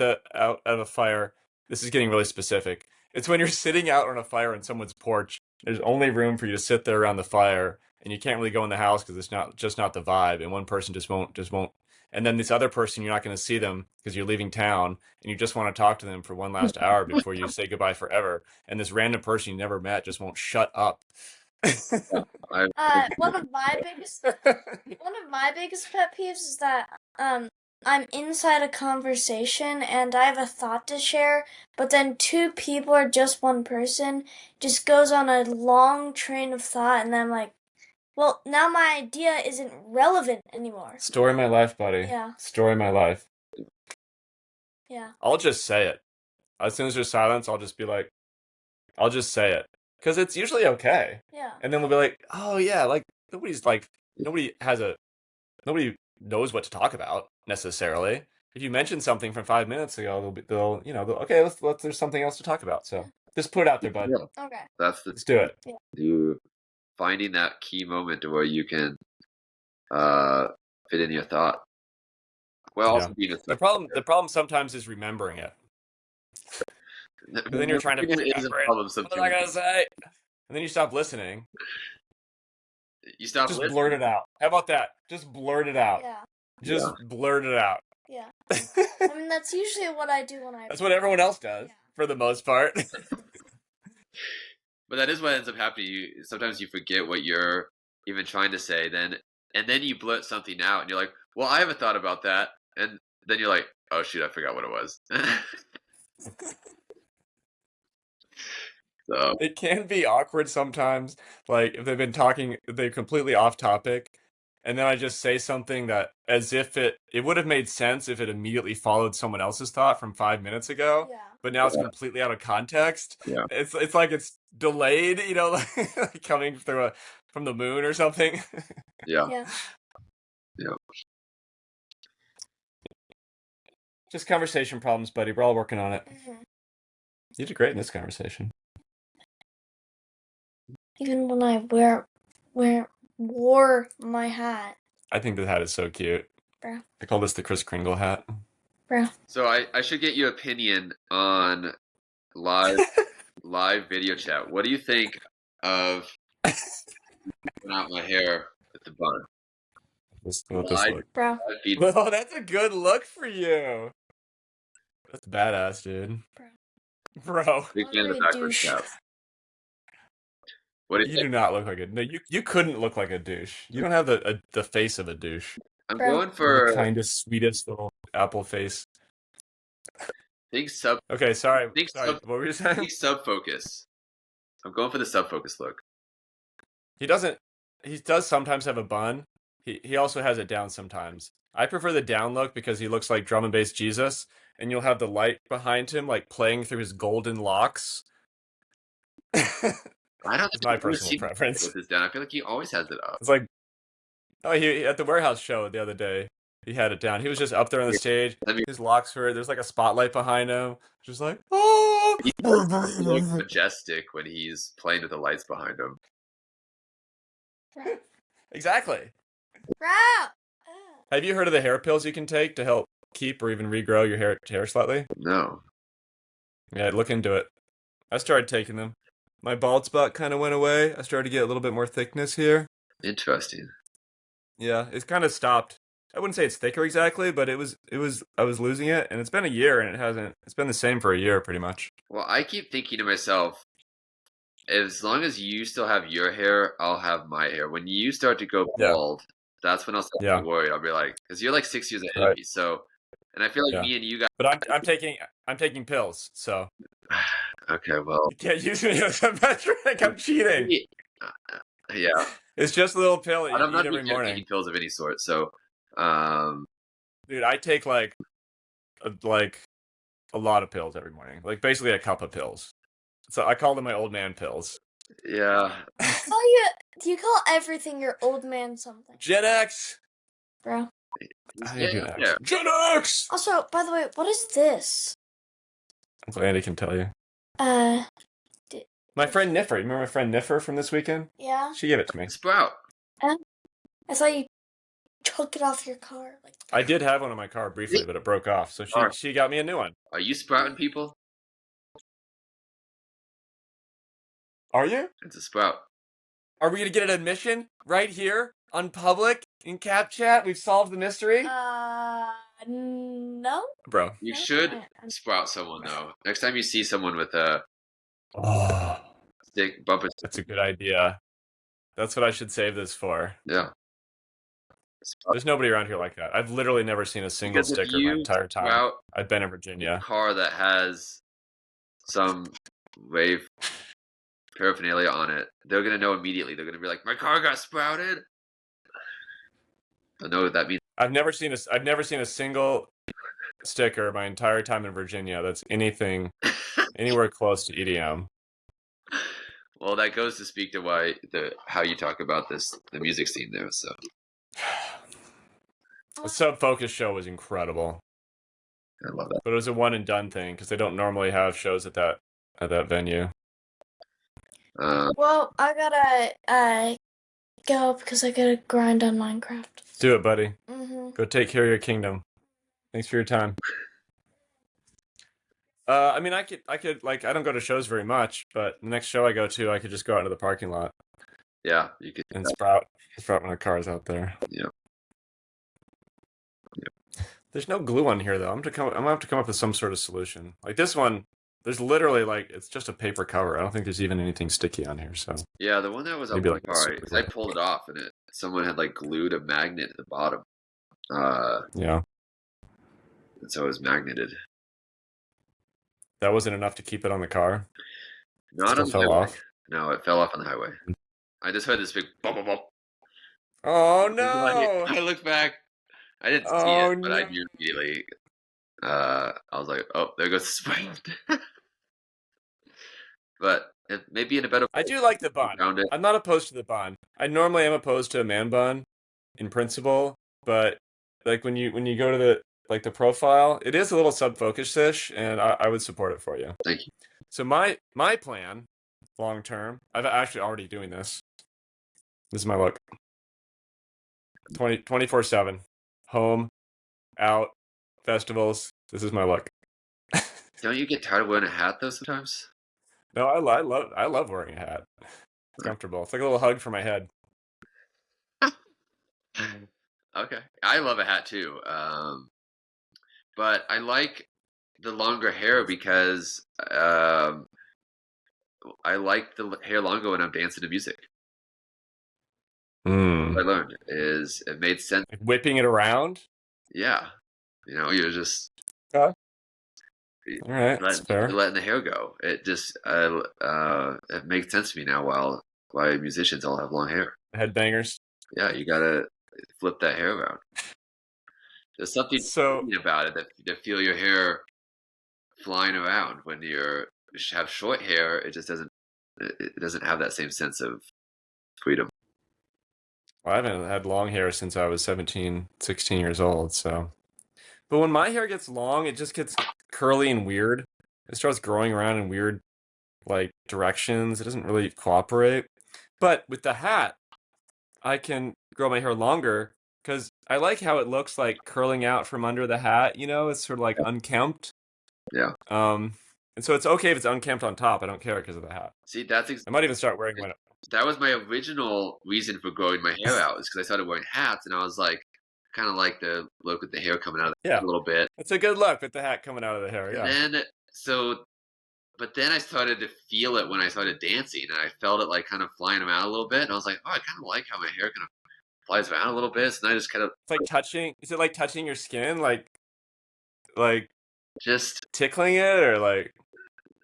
a fire, this is getting really specific. It's when you're sitting out on a fire on someone's porch. There's only room for you to sit there around the fire, and you can't really go in the house because it's not the vibe. And one person just won't. And then this other person, you're not going to see them because you're leaving town, and you just want to talk to them for one last hour before you say goodbye forever. And this random person you never met just won't shut up. One of my biggest pet peeves is that I'm inside a conversation and I have a thought to share, but then two people or just one person just goes on a long train of thought, and then I'm like, well, now my idea isn't relevant anymore. Story of my life, buddy. Yeah. Story of my life. Yeah. I'll just say it. As soon as there's silence, I'll just be like, I'll just say it. Because it's usually okay. Yeah. And then we'll be like, oh yeah, like nobody knows what to talk about necessarily. If you mention something from 5 minutes ago, they'll okay, let's there's something else to talk about. So just put it out there, bud. Yeah. Okay. Let's do it. Yeah. You finding that key moment to where you can fit in your thought. Well, also being a The problem sometimes is remembering it. But then you're trying to It is a problem what am I gonna say? And then you stop listening. You stop Just listening. blurt it out. How about that? Just blurt it out. Yeah. Just blurt it out. Yeah. I mean, that's usually what I do when I. That's what everyone else does, for the most part. But that is what ends up happening. Sometimes you forget what you're even trying to say, and then you blurt something out, and you're like, "Well, I haven't thought about that," and then you're like, "Oh shoot, I forgot what it was." So It can be awkward sometimes, like if they've been talking, they're completely off topic, and then I just say something that as if it would have made sense if it immediately followed someone else's thought from 5 minutes ago, Yeah. but now it's completely out of context. Yeah. It's like it's delayed, like coming through from the moon or something. Yeah. Just conversation problems, buddy. We're all working on it. Mhm. You did great in this conversation. Even when I wore my hat. I think the hat is so cute. Bruh. I call this the Kris Kringle hat. Bruh. So I should get your opinion on live video chat. What do you think of putting out my hair with the bun? This look. Bro. Well, that's a good look for you. That's badass, dude. Bro. Big fan of the backwards cap. What do you You think? do not look like a no. You couldn't look like a douche. You don't have the face of a douche. I'm Bro. going for The kindest, sweetest little apple face. big sub. Okay, sorry. Think Sorry. sub- What were you saying? Big sub focus. I'm going for the sub focus look. He doesn't. He does sometimes have a bun. He also has it down sometimes. I prefer the down look because he looks like drum and bass Jesus, and you'll have the light behind him, like playing through his golden locks. I don't It's think my I've ever personal seen preference. with this down. I feel like he always has it up. It's like, oh, he at the warehouse show the other day, he had it down. He was just up there on the stage. His locks were there's like a spotlight behind him, just like oh. He looks majestic when he's playing with the lights behind him. Exactly. Bro. Have you heard of the hair pills you can take to help keep or even regrow your hair slightly? No. Yeah, look into it. I started taking them. My bald spot kind of went away. I started to get a little bit more thickness here. Interesting. Yeah, it's kind of stopped. I wouldn't say it's thicker exactly, but it was I was losing it, and it's been a year and it's been the same for a year pretty much. Well, I keep thinking to myself, as long as you still have your hair, I'll have my hair. When you start to go bald, that's when I'll start to be worried. I'll be like, because you're like 6 years ahead of me, so, and I feel like me and you guys. But I'm taking pills, so. Okay, well. You can't use me as a metric. I'm cheating. Yeah. It's just a little pill that you I'm not eat every morning. taking pills of any sort, so. Dude, I take like a lot of pills every morning, like basically a cup of pills. So I call them my old man pills. Yeah. Oh, do you call everything your old man something? Gen X. Bro. Yeah. Gen X. Also, by the way, what is this? Uncle Andy can tell you. My friend Niffer. You remember my friend Niffer from this weekend? Yeah. She gave it to me. Sprout. I thought you took it off your car. I did have one in my car briefly, but it broke off. So she got me a new one. Are you sprouting people? Are you? It's a sprout. Are we gonna get an admission right here on public in Cap Chat? We've solved the mystery. No. Bro. You No, should sprout someone though. Next time you see someone with a Oh, stick, bumper. that's a good idea. That's what I should save this for. Yeah. There's nobody around here like that. I've literally never seen a single Because if sticker my you entire time sprout I've been in a Virginia. car that has some wave paraphernalia on it, they're gonna know immediately. They're gonna be like, "My car got sprouted." I know what that means. I've never seen a single sticker my entire time in Virginia that's anything anywhere close to EDM. Well, that goes to speak to how you talk about the music scene there. So The Sub Focus show was incredible, I love that. but it was a one and done thing because they don't normally have shows at that venue. Well, I gotta go because I gotta grind on Minecraft. Do it, buddy. Mm-hmm. Go take care of your kingdom. Thanks for your time. I mean, I could like, I don't go to shows very much, but the next show I go to, I could just go out into the parking lot Yeah, you could. and sprout when a car's out there. Yeah. There's no glue on here though. I'm gonna have to come up with some sort of solution. Like this one, there's literally like it's just a paper cover. I don't think there's even anything sticky on here. So Yeah, the one that was on Maybe my like a car, super 'cause I glue. pulled it off and someone had like glued a magnet at the bottom. Yeah, And so it was magneted. that wasn't enough to keep it on the car. Not Still on the fell highway. off. No, it fell off on the highway. I just heard this big bump, bump, bump. Oh no! I looked back. I didn't see Oh, it, but I no. knew immediately. I was like, "Oh, there goes the spring." But maybe in a better. I do like the bun. Found it. I'm not opposed to the bun. I normally am opposed to a man bun, in principle, but like when you go to the profile, it is a little sub focus-ish, and I would support it for you. Thank you. So my plan, long term, I've actually already doing this. This is my look. 24/7, home, out, festivals. This is my look. Don't you get tired of wearing a hat though sometimes? No, I love wearing a hat. It's comfortable. It's like a little hug for my head. Okay, I love a hat too. But I like the longer hair because I like the hair longer when I'm dancing to music. What I learned is it made sense. Like whipping it around. Yeah, you're just All right, that's fair. letting the hair go. It just it makes sense to me now. Why musicians all have long hair. Headbangers. Yeah, you gotta flip that hair around. There's something about it to feel your hair flying around. When you have short hair, it just doesn't have that same sense of freedom. Well, I haven't had long hair since I was 17, 16 years old, so. But when my hair gets long, it just gets curly and weird. It starts growing around in weird, like, directions. It doesn't really cooperate. But with the hat, I can grow my hair longer because I like how it looks like curling out from under the hat. It's sort of like unkempt. Yeah. And so it's okay if it's unkempt on top. I don't care because of the hat. See, I might even start wearing one. That was my original reason for growing my hair out, is because I started wearing hats, and I was like, kind of like the look with the hair coming out of the head a little bit. It's a good look with the hat coming out of the hair, yeah. But then I started to feel it when I started dancing, and I felt it like kind of flying around a little bit, and I was like, oh, I kind of like how my hair kind of flies around a little bit. So then I just kind of. It's like touching. Is it like touching your skin, like just tickling it, or like?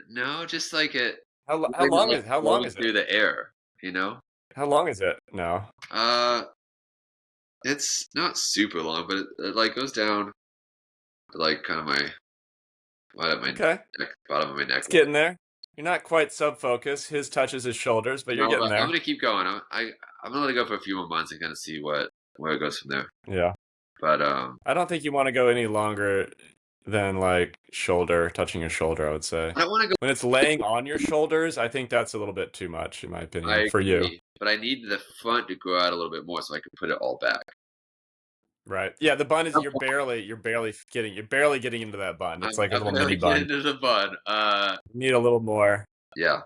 No, just like it. How long is it? Through the air, How long is it now? It's not super long, but it like goes down to like kind of my neck, bottom of my neck. It's getting there. You're not quite sub focus. His touches his shoulders, but you're getting there. I'm gonna keep going. I'm gonna let it go for a few more months and kind of see where it goes from there. Yeah. But I don't think you want to go any longer than like touching your shoulder. I would say. I don't want to go when it's laying on your shoulders. I think that's a little bit too much, in my opinion, for you. But I need the front to grow out a little bit more so I can put it all back. Right. Yeah, the bun is you're barely getting into that bun. It's like a little mini bun. Into the bun. You need a little more. Yeah.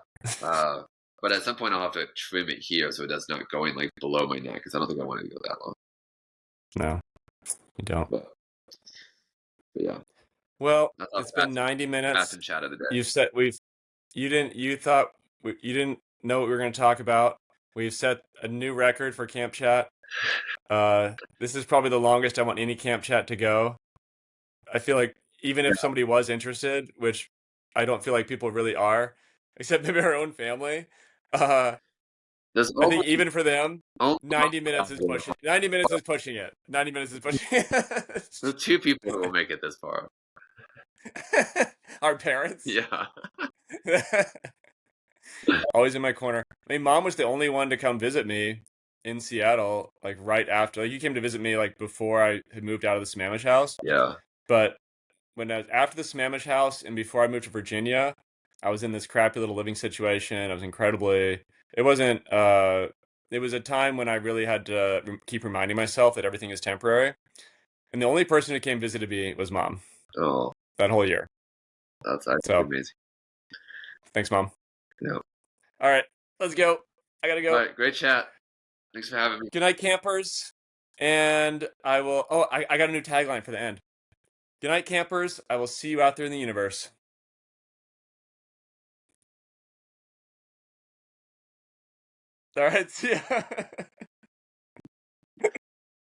But at some point, I'll have to trim it here so it does not going like below my neck because I don't think I want to go that long. No, you don't. But yeah. Well, That's our it's been 90 minutes. fashion chat of the day. You didn't know what we were going to talk about. We've set a new record for Camp Chat. This is probably the longest I want any Camp Chat to go. I feel like even if somebody was interested, which I don't feel like people really are, except maybe our own family, There's I think only, even for them, only 90 minutes is pushing. 90 minutes is pushing it. 90 minutes is pushing it. there's 2 people who will make it this far. Our parents. Yeah. Always in my corner. I mean, Mom was the only one to come visit me in Seattle, like right after. Like, you came to visit me like before I had moved out of the Sammamish house. Yeah. But when I was after the Sammamish house and before I moved to Virginia, I was in this crappy little living situation. I was incredibly. It wasn't. It was a time when I really had to keep reminding myself that everything is temporary. And the only person who came visited me was Mom Oh, that whole year. that's actually So amazing. thanks, Mom. Yeah. All right, let's go. I gotta go. All right. Great chat. Thanks for having me. Good night, campers. And I will. Oh, I got a new tagline for the end. Good night, campers. I will see you out there in the universe. All right, see ya.